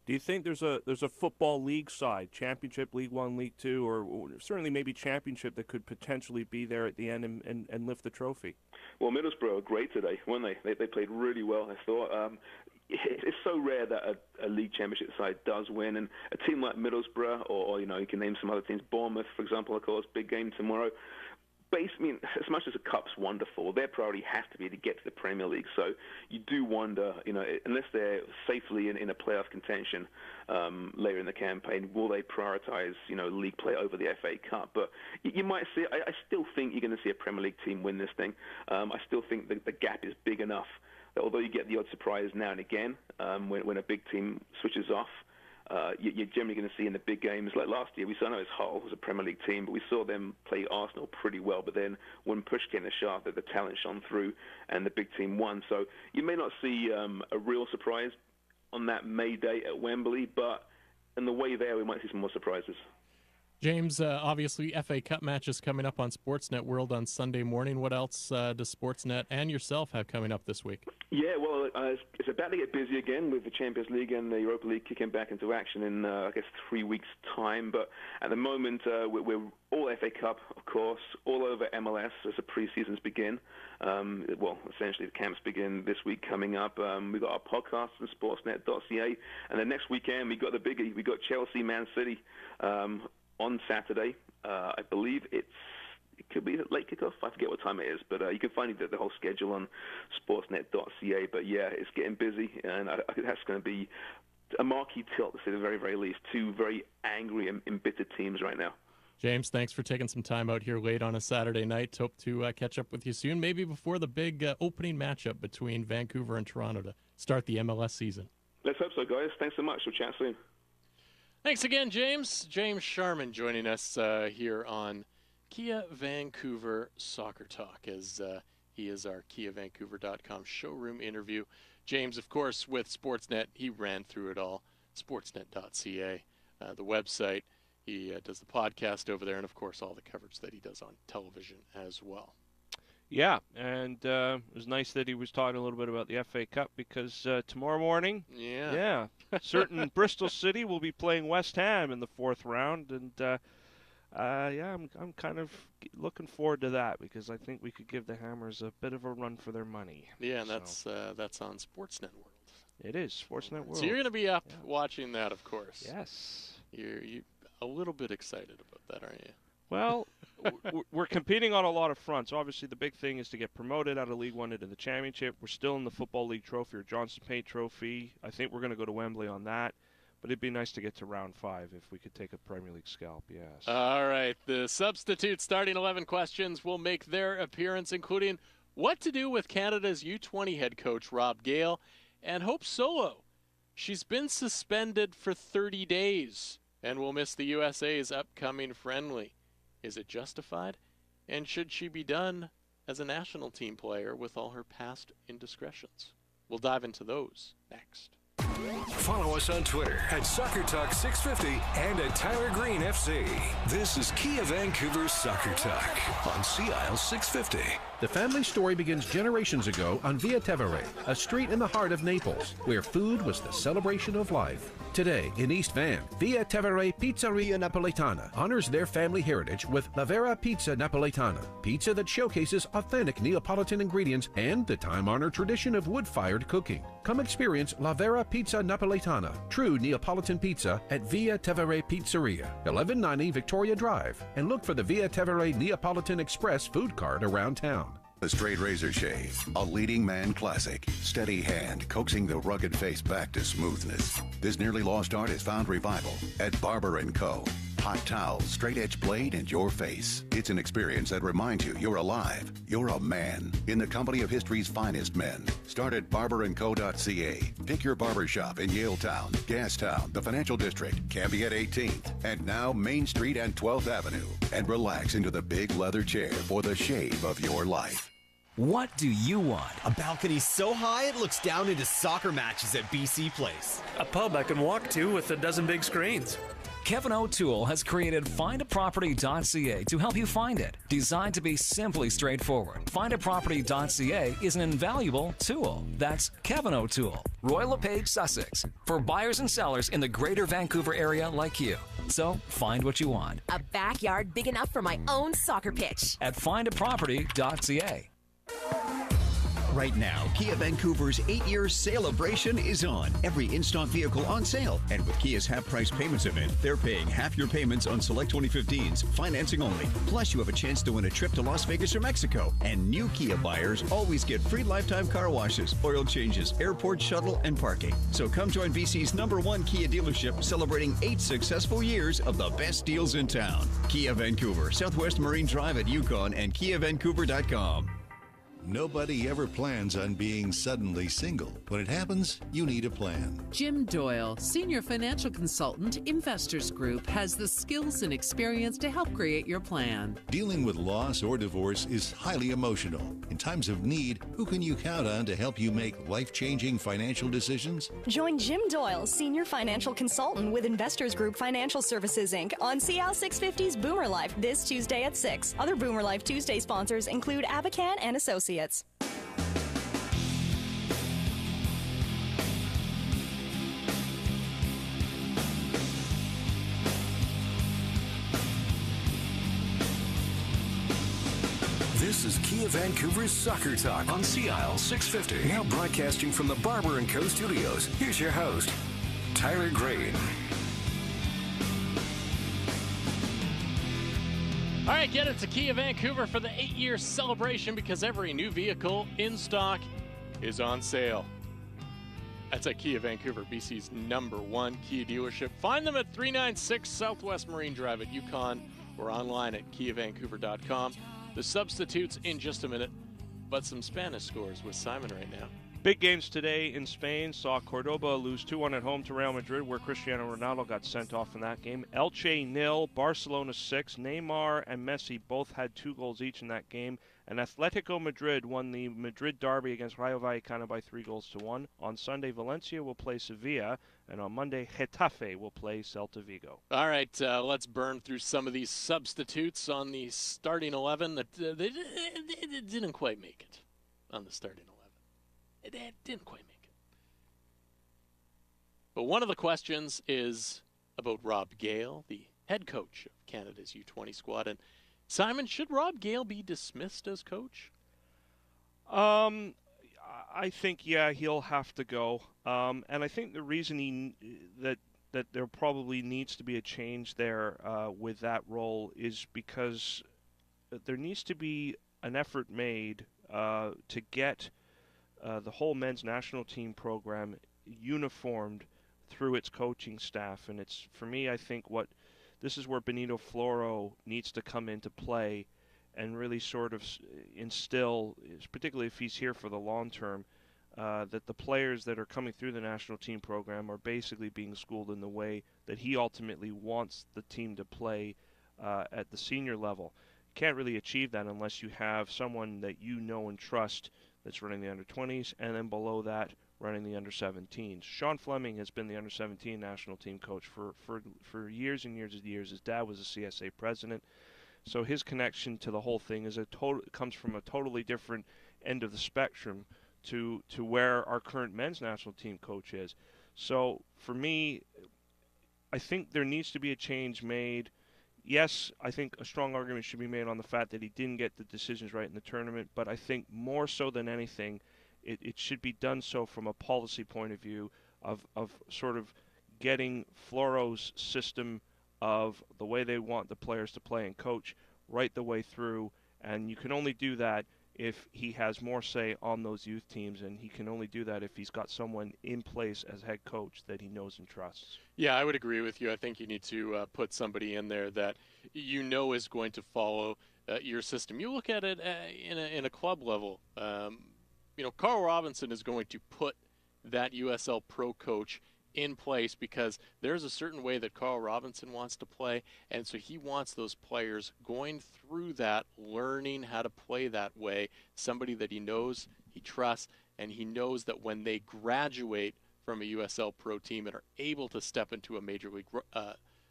Do you think there's a football league side, Championship, League One, League Two, or certainly maybe Championship that could potentially be there at the end and lift the trophy? Well, Middlesbrough were great today, weren't they? They played really well, I thought. It's so rare that a league championship side does win, and a team like Middlesbrough, or you know, you can name some other teams, Bournemouth, for example, of course, big game tomorrow. as much as the Cup's wonderful, their priority has to be to get to the Premier League. So you do wonder, unless they're safely in a playoff contention later in the campaign, will they prioritize, league play over the FA Cup? But you might see. I still think you're going to see a Premier League team win this thing. I still think the gap is big enough that although you get the odd surprise now and again when a big team switches off, you're generally going to see in the big games, like last year, I know it's Hull was a Premier League team, but we saw them play Arsenal pretty well. But then when push came to shove, the talent shone through, and the big team won. So you may not see a real surprise on that May day at Wembley, but in the way there, we might see some more surprises. James, obviously FA Cup matches coming up on Sportsnet World on Sunday morning. What else does Sportsnet and yourself have coming up this week? Yeah, well, it's about to get busy again with the Champions League and the Europa League kicking back into action in, 3 weeks' time. But at the moment, we're all FA Cup, of course, all over MLS as the pre-seasons begin. Essentially the camps begin this week coming up. We've got our podcast on sportsnet.ca. And then next weekend, we got the biggie. We got Chelsea, Man City on Saturday. I believe it could be a late kickoff. I forget what time it is, but you can find the whole schedule on sportsnet.ca. But yeah, it's getting busy, and I think that's going to be a marquee tilt, to say the very, very least. Two very angry and embittered teams right now. James, thanks for taking some time out here late on a Saturday night. Hope to catch up with you soon, maybe before the big opening matchup between Vancouver and Toronto to start the MLS season. Let's hope so, guys. Thanks so much. We'll chat soon. Thanks again, James. James Sharman joining us here on Kia Vancouver Soccer Talk, as he is our KiaVancouver.com showroom interview. James, of course, with Sportsnet, he ran through it all. Sportsnet.ca, the website. He does the podcast over there, and, of course, all the coverage that he does on television as well. Yeah, and it was nice that he was talking a little bit about the FA Cup, because tomorrow morning, certain Bristol City will be playing West Ham in the fourth round, and I'm kind of looking forward to that, because I think we could give the Hammers a bit of a run for their money. Yeah, and that's on Sportsnet World. It is Sportsnet World. So you're going to be up watching that, of course. Yes. You're a little bit excited about that, aren't you? Well, we're competing on a lot of fronts. Obviously, the big thing is to get promoted out of League One into the Championship. We're still in the Football League Trophy or Johnson Paint Trophy. I think we're going to go to Wembley on that. But it'd be nice to get to round 5 if we could take a Premier League scalp, yes. All right. The substitute starting 11 questions will make their appearance, including what to do with Canada's U20 head coach, Rob Gale, and Hope Solo. She's been suspended for 30 days and will miss the USA's upcoming friendly. Is it justified? And should she be done as a national team player with all her past indiscretions? We'll dive into those next. Follow us on Twitter at Soccer Talk 650 and at Tyler Green FC. This is Kia Vancouver Soccer Talk on CIL 650. The family story begins generations ago on Via Tevere, a street in the heart of Naples, where food was the celebration of life. Today, in East Van, Via Tevere Pizzeria Napolitana honors their family heritage with La Vera Pizza Napolitana, pizza that showcases authentic Neapolitan ingredients and the time-honored tradition of wood-fired cooking. Come experience La Vera Pizza Napolitana, true Neapolitan pizza at Via Tevere Pizzeria, 1190 Victoria Drive, and look for the Via Tevere Neapolitan Express food cart around town. The Straight Razor Shave, a leading man classic. Steady hand coaxing the rugged face back to smoothness. This nearly lost art has found revival at Barber & Co. Hot towel, straight edge blade, and your face. It's an experience that reminds you you're alive. You're a man in the company of history's finest men. Start at barberandco.ca. Pick your barber shop in Yaletown, Gastown, the Financial District, Cambiet 18th, and now Main Street and 12th Avenue. And relax into the big leather chair for the shave of your life. What do you want? A balcony so high it looks down into soccer matches at BC Place. A pub I can walk to with a dozen big screens. Kevin O'Toole has created findaproperty.ca to help you find it. Designed to be simply straightforward, findaproperty.ca is an invaluable tool. That's Kevin O'Toole, Royal LePage, Sussex, for buyers and sellers in the greater Vancouver area like you. So find what you want. A backyard big enough for my own soccer pitch. At findaproperty.ca. Right now, Kia Vancouver's 8-year celebration is on. Every in-stock vehicle on sale. And with Kia's half-price payments event, they're paying half your payments on select 2015s, financing only. Plus, you have a chance to win a trip to Las Vegas or Mexico. And new Kia buyers always get free lifetime car washes, oil changes, airport shuttle, and parking. So come join BC's #1 Kia dealership, celebrating 8 successful years of the best deals in town. Kia Vancouver, Southwest Marine Drive at Yukon, and KiaVancouver.com. Nobody ever plans on being suddenly single. When it happens, you need a plan. Jim Doyle, Senior Financial Consultant, Investors Group, has the skills and experience to help create your plan. Dealing with loss or divorce is highly emotional. In times of need, who can you count on to help you make life-changing financial decisions? Join Jim Doyle, Senior Financial Consultant with Investors Group Financial Services, Inc. on CL 650's Boomer Life this Tuesday at 6. Other Boomer Life Tuesday sponsors include Abacan and Associates. This is Kia Vancouver's Soccer Talk on CIL 650. Now broadcasting from the Barber & Co. studios. Here's your host, Tyler Green. All right, get into Kia Vancouver for the 8-year celebration because every new vehicle in stock is on sale. That's at Kia Vancouver, BC's #1 Kia dealership. Find them at 396 Southwest Marine Drive at Yukon or online at KiaVancouver.com. The substitutes in just a minute, but some Spanish scores with Simon right now. Big games today in Spain. Saw Cordoba lose 2-1 at home to Real Madrid, where Cristiano Ronaldo got sent off in that game. Elche 0, Barcelona 6. Neymar and Messi both had 2 goals each in that game. And Atletico Madrid won the Madrid derby against Rayo Vallecano by 3-1. On Sunday, Valencia will play Sevilla, and on Monday, Getafe will play Celta Vigo. All right, let's burn through some of these substitutes on the starting 11 that they didn't quite make it on the starting 11. It didn't quite make it. But one of the questions is about Rob Gale, the head coach of Canada's U20 squad. And Simon, should Rob Gale be dismissed as coach? I think, yeah, he'll have to go. And I think the reason that there probably needs to be a change there with that role is because there needs to be an effort made to get the whole men's national team program uniformed through its coaching staff. And it's, for me, I think this is where Benito Floro needs to come into play and really sort of instill, particularly if he's here for the long term, that the players that are coming through the national team program are basically being schooled in the way that he ultimately wants the team to play at the senior level. You can't really achieve that unless you have someone that you know and trust that's running the under-20s, and then below that, running the under-17s. Sean Fleming has been the under-17 national team coach for years and years and years. His dad was a CSA president, so his connection to the whole thing is comes from a totally different end of the spectrum to where our current men's national team coach is. So for me, I think there needs to be a change made. Yes, I think a strong argument should be made on the fact that he didn't get the decisions right in the tournament, but I think more so than anything, it should be done so from a policy point of view of sort of getting Floro's system of the way they want the players to play and coach right the way through, and you can only do that if he has more say on those youth teams, and he can only do that if he's got someone in place as head coach that he knows and trusts. Yeah, I would agree with you. I think you need to put somebody in there that you know is going to follow your system. You look at it in a club level. Carl Robinson is going to put that USL Pro coach in place because there's a certain way that Carl Robinson wants to play, and so he wants those players going through that, learning how to play that way, somebody that he knows, he trusts, and he knows that when they graduate from a USL Pro team and are able to step into a Major League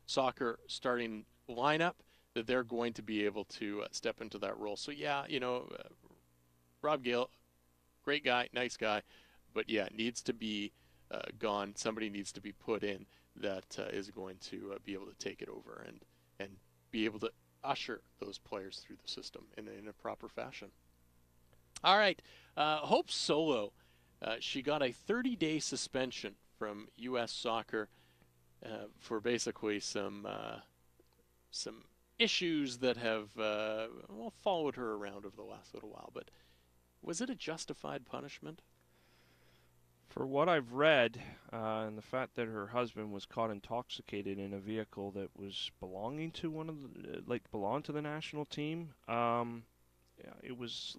Soccer starting lineup, that they're going to be able to step into that role. So yeah, Rob Gale, great guy, nice guy, but yeah, needs to be gone. Somebody needs to be put in that is going to be able to take it over and be able to usher those players through the system in a proper fashion. All right. Hope Solo, she got a 30-day suspension from U.S. Soccer for basically some issues that have followed her around over the last little while. But was it a justified punishment? For what I've read, and the fact that her husband was caught intoxicated in a vehicle that was belonging to belonged to the national team, it was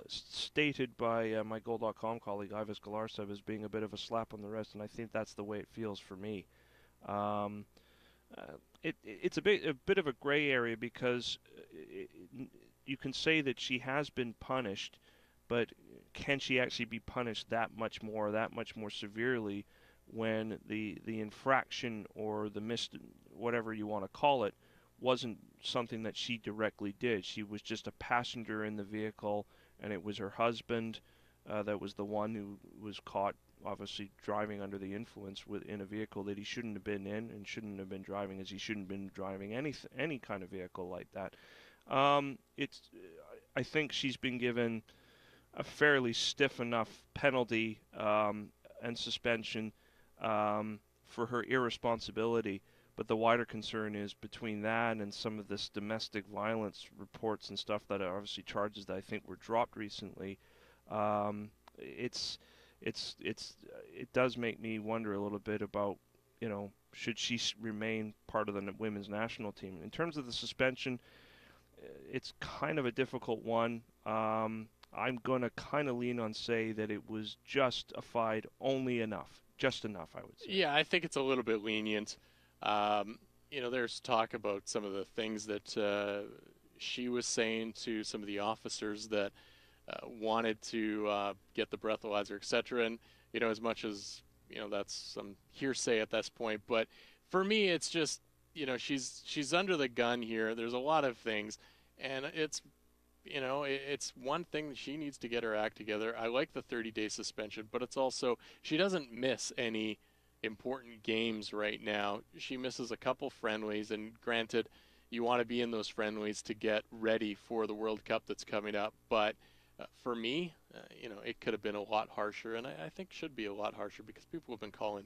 stated by my Goal.com colleague Ivis Galarsev as being a bit of a slap on the wrist, and I think that's the way it feels for me. It's a bit of a gray area because you can say that she has been punished, but can she actually be punished that much more severely when the infraction or the whatever you want to call it wasn't something that she directly did? She was just a passenger in the vehicle, and it was her husband that was the one who was caught obviously driving under the influence in a vehicle that he shouldn't have been in and shouldn't have been driving, as he shouldn't have been driving any kind of vehicle like that. I think she's been given a fairly stiff enough penalty and suspension for her irresponsibility. But the wider concern is between that and some of this domestic violence reports and stuff that are obviously charges that I think were dropped recently. It does make me wonder a little bit about, should she remain part of the women's national team? In terms of the suspension, it's kind of a difficult one. I'm going to kind of lean on say that it was justified only enough. Just enough, I would say. Yeah, I think it's a little bit lenient. There's talk about some of the things that she was saying to some of the officers that wanted to get the breathalyzer, etc. And, as much as, that's some hearsay at this point. But for me, it's just, she's under the gun here. There's a lot of things. And it's one thing that she needs to get her act together. I like the 30-day suspension, but it's also, she doesn't miss any important games right now. She misses a couple friendlies, and granted, you want to be in those friendlies to get ready for the World Cup that's coming up. But for me, it could have been a lot harsher, and I think should be a lot harsher because people have been calling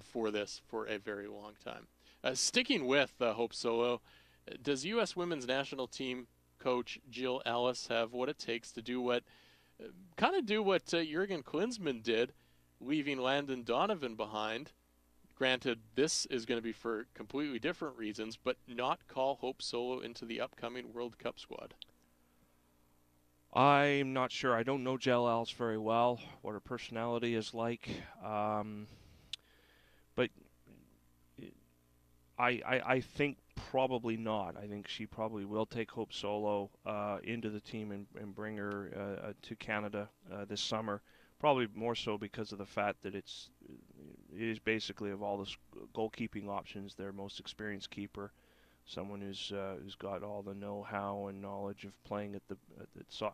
for this for a very long time. Sticking with Hope Solo, does U.S. women's national team coach Jill Ellis have what it takes to do what Jurgen Klinsmann did, leaving Landon Donovan behind? Granted, this is going to be for completely different reasons, but not call Hope Solo into the upcoming World Cup squad. I'm not sure. I don't know Jill Ellis very well, what her personality is like. But I think probably not. I think she probably will take Hope Solo into the team and bring her to Canada this summer. Probably more so because of the fact that it is basically, of all the goalkeeping options, their most experienced keeper, someone who's got all the know-how and knowledge of playing at the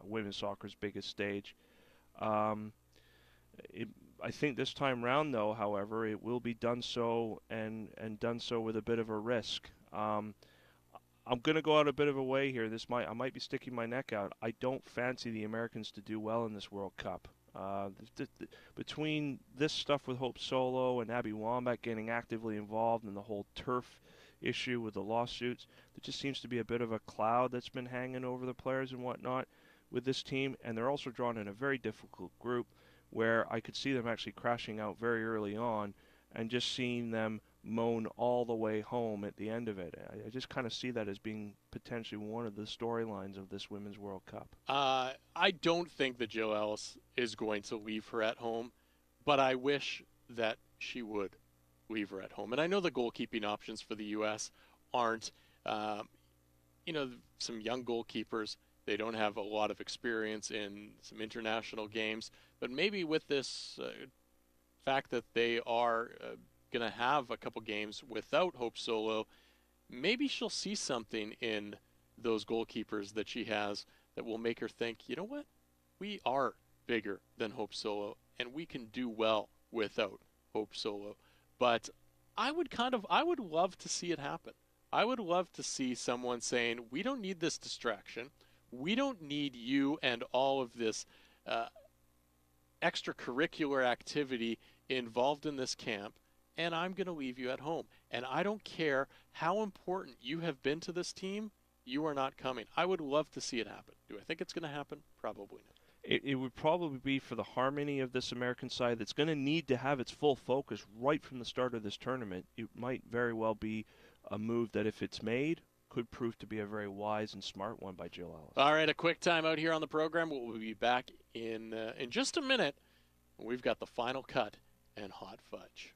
women's soccer's biggest stage. I think this time round, though, however, it will be done so and done so with a bit of a risk. I'm going to go out a bit of a way here. I might be sticking my neck out. I don't fancy the Americans to do well in this World Cup. Between this stuff with Hope Solo and Abby Wambach getting actively involved in the whole turf issue with the lawsuits, there just seems to be a bit of a cloud that's been hanging over the players and whatnot with this team, and they're also drawn in a very difficult group where I could see them actually crashing out very early on and just seeing them moan all the way home at the end of it. I just kind of see that as being potentially one of the storylines of this Women's World Cup. I don't think that Jill Ellis is going to leave her at home, but I wish that she would leave her at home. And I know the goalkeeping options for the U.S. aren't, some young goalkeepers. They don't have a lot of experience in some international games, but maybe with this fact that they are going to have a couple games without Hope Solo, maybe she'll see something in those goalkeepers that she has that will make her think, you know what, we are bigger than Hope Solo and we can do well without Hope Solo. But I would love to see it happen. I would love to see someone saying, we don't need this distraction. we don't need you and all of this extracurricular activity involved in this camp, and I'm going to leave you at home. And I don't care how important you have been to this team, you are not coming. I would love to see it happen. Do I think it's going to happen? Probably not. It would probably be for the harmony of this American side that's going to need to have its full focus right from the start of this tournament. It might very well be a move that, if it's made, could prove to be a very wise and smart one by Jill Ellis. All right, a quick time out here on the program. We'll be back in just a minute. We've got the final cut and hot fudge.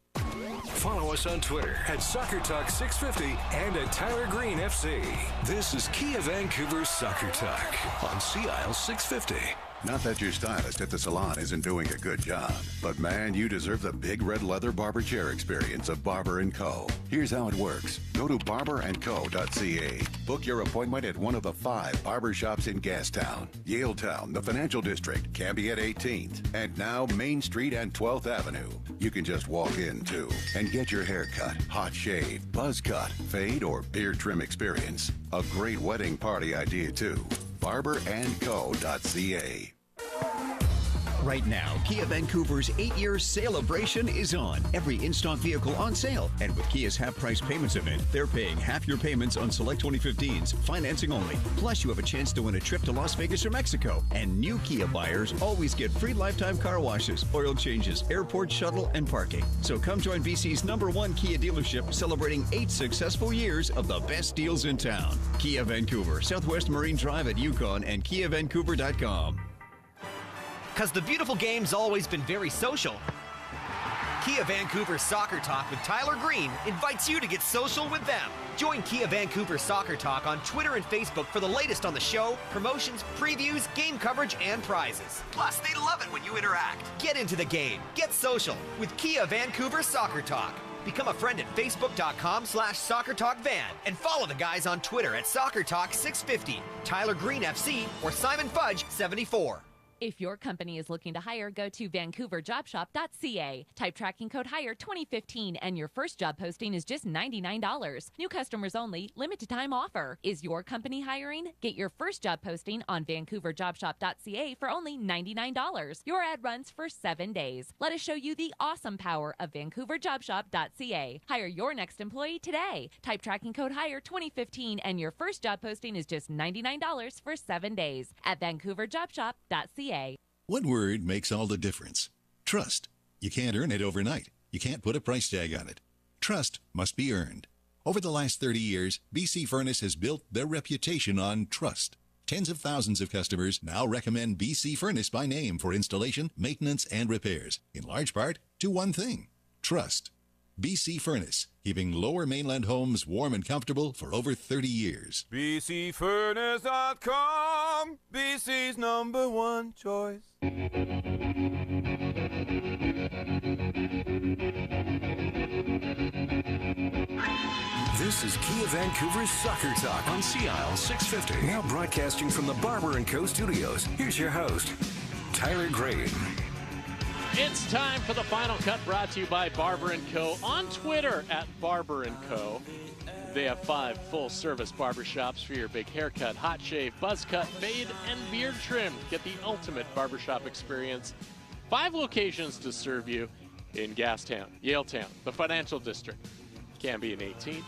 Follow us on Twitter at SoccerTalk650 and at Tyler Green FC. This is Kia Vancouver's Soccer Talk on CIL 650. Not that your stylist at the salon isn't doing a good job, but man, you deserve the big red leather barber chair experience of Barber & Co. Here's how it works. Go to barberandco.ca. Book your appointment at one of the 5 barber shops in Gastown, Yaletown, the Financial District, Cambie at 18th, and now Main Street and 12th Avenue. You can just walk in, too, and get your hair cut, hot shave, buzz cut, fade, or beard trim experience. A great wedding party idea, too. barberandco.ca. Right now, Kia Vancouver's 8-year celebration is on. Every in-stock vehicle on sale. And with Kia's half-price payments event, they're paying half your payments on select 2015s, financing only. Plus, you have a chance to win a trip to Las Vegas or Mexico. And new Kia buyers always get free lifetime car washes, oil changes, airport shuttle, and parking. So come join BC's #1 Kia dealership, celebrating 8 successful years of the best deals in town. Kia Vancouver, Southwest Marine Drive at Yukon, and KiaVancouver.com. Because the beautiful game's always been very social. Kia Vancouver Soccer Talk with Tyler Green invites you to get social with them. Join Kia Vancouver Soccer Talk on Twitter and Facebook for the latest on the show, promotions, previews, game coverage, and prizes. Plus, they love it when you interact. Get into the game. Get social with Kia Vancouver Soccer Talk. Become a friend at Facebook.com/SoccerTalkVan and follow the guys on Twitter at SoccerTalk650, Tyler Green FC, or Simon Fudge 74. If your company is looking to hire, go to vancouverjobshop.ca. Type tracking code HIRE 2015 and your first job posting is just $99. New customers only, limited time offer. Is your company hiring? Get your first job posting on vancouverjobshop.ca for only $99. Your ad runs for 7 days. Let us show you the awesome power of vancouverjobshop.ca. Hire your next employee today. Type tracking code HIRE 2015 and your first job posting is just $99 for 7 days at vancouverjobshop.ca. One word makes all the difference. Trust. You can't earn it overnight. You can't put a price tag on it. Trust must be earned. Over the last 30 years, BC Furnace has built their reputation on trust. Tens of thousands of customers now recommend BC Furnace by name for installation, maintenance, and repairs, in large part to one thing: trust. BC Furnace, keeping Lower Mainland homes warm and comfortable for over 30 years. BCFurnace.com, BC's #1 choice. This is Kia Vancouver's Soccer Talk on CIL 650. Now broadcasting from the Barber & Co. studios. Here's your host, Tyler Green. It's time for the final cut, brought to you by Barber & Co. On Twitter at Barber & Co. They have 5 full-service barbershops for your big haircut, hot shave, buzz cut, fade, and beard trim. Get the ultimate barbershop experience. 5 locations to serve you in Gastown, Yaletown, the Financial District, Cambie and 18th.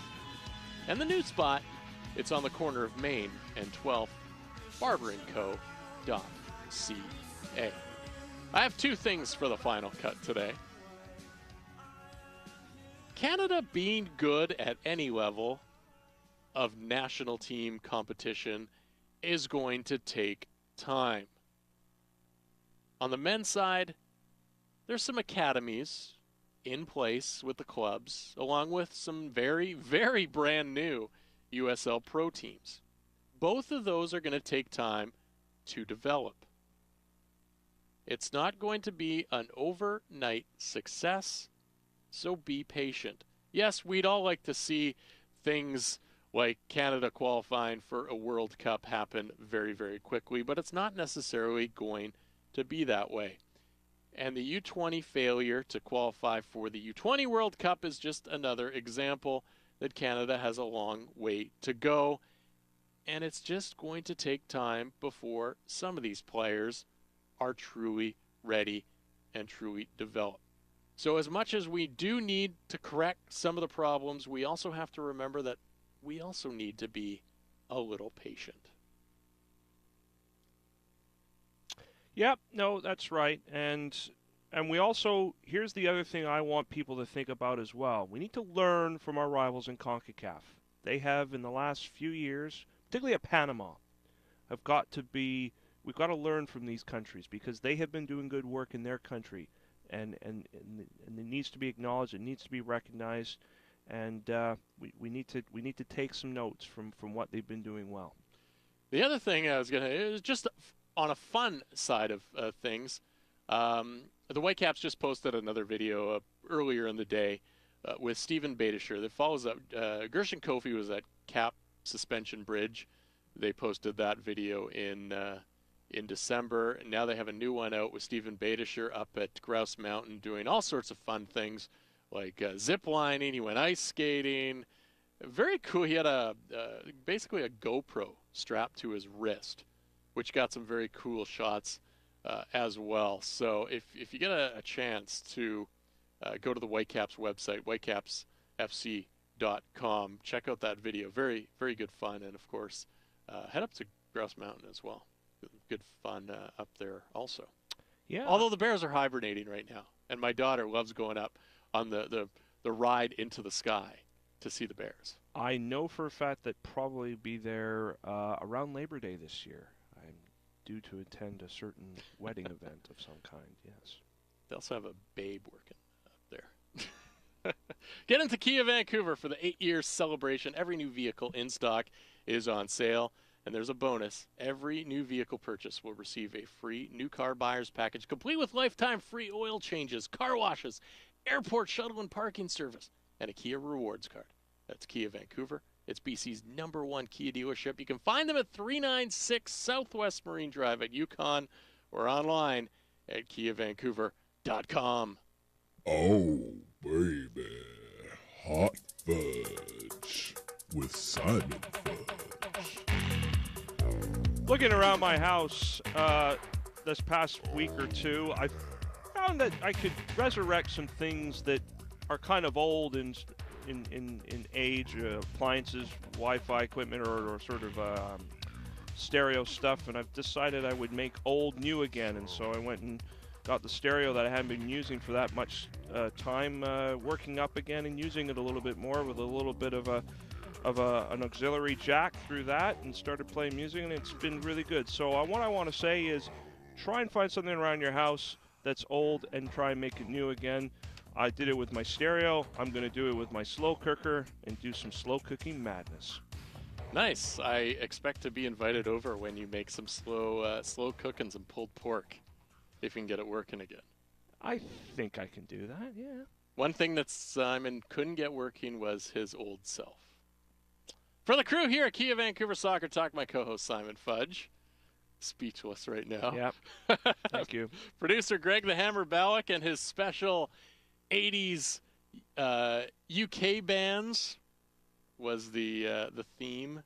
And the new spot, it's on the corner of Main and 12th, barberandco.ca. I have 2 things for the final cut today. Canada being good at any level of national team competition is going to take time. On the men's side, there's some academies in place with the clubs, along with some very, very brand new USL Pro teams. Both of those are going to take time to develop. It's not going to be an overnight success, so be patient. Yes, we'd all like to see things like Canada qualifying for a World Cup happen very, very quickly, but it's not necessarily going to be that way. And the U20 failure to qualify for the U20 World Cup is just another example that Canada has a long way to go. and it's just going to take time before some of these players are truly ready and truly developed. So as much as we do need to correct some of the problems, we also have to remember that we also need to be a little patient. Yep, no, that's right. And we also, here's the other thing I want people to think about as well. We need to learn from our rivals in CONCACAF. They have, in the last few years, particularly at Panama, we've got to learn from these countries because they have been doing good work in their country. And it needs to be acknowledged, it needs to be recognized, and we need to take some notes from what they've been doing well. The other thing I was going to, is just on a fun side of things, the Whitecaps just posted another video earlier in the day with Stephen Badisher that follows up. Gershon Kofi was at Cap Suspension Bridge. They posted that video in December. And now they have a new one out with Stephen Badisher up at Grouse Mountain doing all sorts of fun things like zip lining. He went ice skating. Very cool. He had basically a GoPro strapped to his wrist, which got some very cool shots as well. So if you get a chance to go to the Whitecaps website, whitecapsfc.com, check out that video. Very, very good fun. And, of course, head up to Grouse Mountain as well. Good fun up there also. Yeah. Although the Bears are hibernating right now, and my daughter loves going up on the ride into the sky to see the Bears. I know for a fact that probably be there around Labor Day this year. I'm due to attend a certain wedding event of some kind, yes. They also have a babe working up there. Get into Kia Vancouver for the 8-year celebration. Every new vehicle in stock is on sale. And there's a bonus. Every new vehicle purchase will receive a free new car buyer's package, complete with lifetime free oil changes, car washes, airport shuttle and parking service, and a Kia Rewards card. That's Kia Vancouver. It's BC's #1 Kia dealership. You can find them at 396 Southwest Marine Drive at Yukon or online at KiaVancouver.com. Oh, baby. Hot fudge with Simon Fudge. Looking around my house this past week or two, I found that I could resurrect some things that are kind of old in age, appliances, Wi-Fi equipment, or sort of stereo stuff, and I've decided I would make old new again. And so I went and got the stereo that I hadn't been using for that much time, working up again and using it a little bit more with a little bit of an auxiliary jack through that, and started playing music, and it's been really good. So what I want to say is try and find something around your house that's old and try and make it new again. I did it with my stereo. I'm going to do it with my slow cooker and do some slow cooking madness. Nice. I expect to be invited over when you make some slow cooking, some pulled pork, if you can get it working again. I think I can do that, yeah. One thing that Simon couldn't get working was his old self. For the crew here at Kia Vancouver Soccer Talk, my co-host Simon Fudge. Speechless right now. Yep. Thank you. Producer Greg the Hammer Ballack and his special 80s UK bands was the theme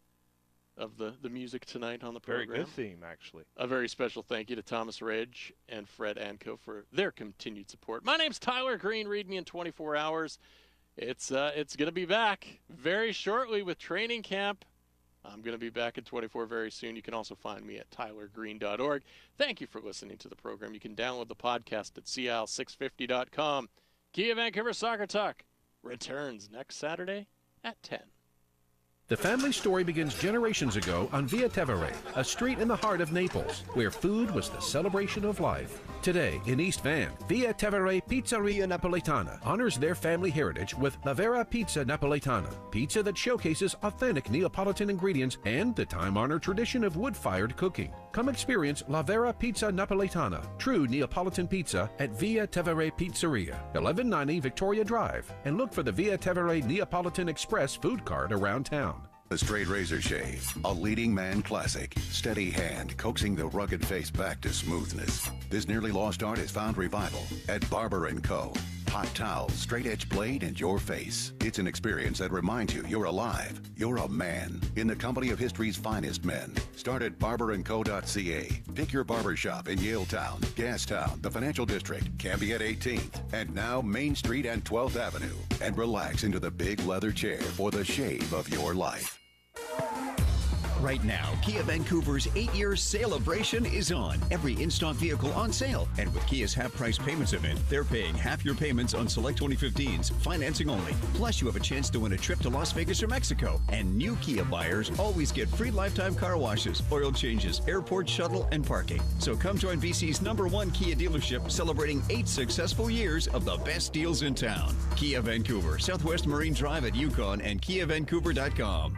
of the music tonight on the program. Very good theme, actually. A very special thank you to Thomas Ridge and Fred Anco for their continued support. My name's Tyler Green. Read me in 24 hours. It's going to be back very shortly with training camp. I'm going to be back at 24 very soon. You can also find me at tylergreen.org. Thank you for listening to the program. You can download the podcast at CIL650.com. Kia Vancouver Soccer Talk returns next Saturday at 10. The family story begins generations ago on Via Tevere, a street in the heart of Naples, where food was the celebration of life. Today, in East Van, Via Tevere Pizzeria Napoletana honors their family heritage with La Vera Pizza Napoletana, pizza that showcases authentic Neapolitan ingredients and the time-honored tradition of wood-fired cooking. Come experience La Vera Pizza Napoletana, true Neapolitan pizza at Via Tevere Pizzeria, 1190 Victoria Drive, and look for the Via Tevere Neapolitan Express food cart around town. The Straight Razor Shave, a leading man classic. Steady hand coaxing the rugged face back to smoothness. This nearly lost art has found revival at Barber & Co. hot towel, straight-edge blade, and your face. It's an experience that reminds you you're alive. You're a man in the company of history's finest men. Start at barberandco.ca. Pick your barber shop in Yaletown, Gastown, the Financial District, Cambie at 18th, and now Main Street and 12th Avenue. And relax into the big leather chair for the shave of your life. Right now, Kia Vancouver's 8-year celebration is on. Every in-stock vehicle on sale. And with Kia's half-price payments event, they're paying half your payments on select 2015s, financing only. Plus, you have a chance to win a trip to Las Vegas or Mexico. And new Kia buyers always get free lifetime car washes, oil changes, airport shuttle, and parking. So come join BC's #1 Kia dealership, celebrating 8 successful years of the best deals in town. Kia Vancouver, Southwest Marine Drive at Yukon, and KiaVancouver.com.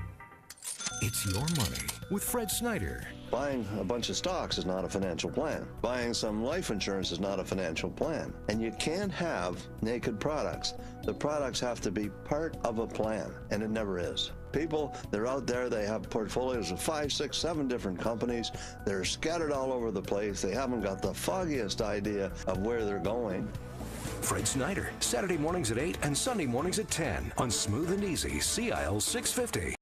It's your money with Fred Snyder. Buying a bunch of stocks is not a financial plan. Buying some life insurance is not a financial plan. And you can't have naked products. The products have to be part of a plan, and it never is. People, they're out there, they have portfolios of 5, 6, 7 different companies. They're scattered all over the place. They haven't got the foggiest idea of where they're going. Fred Snyder, Saturday mornings at 8 and Sunday mornings at 10 on Smooth and Easy, CIL 650.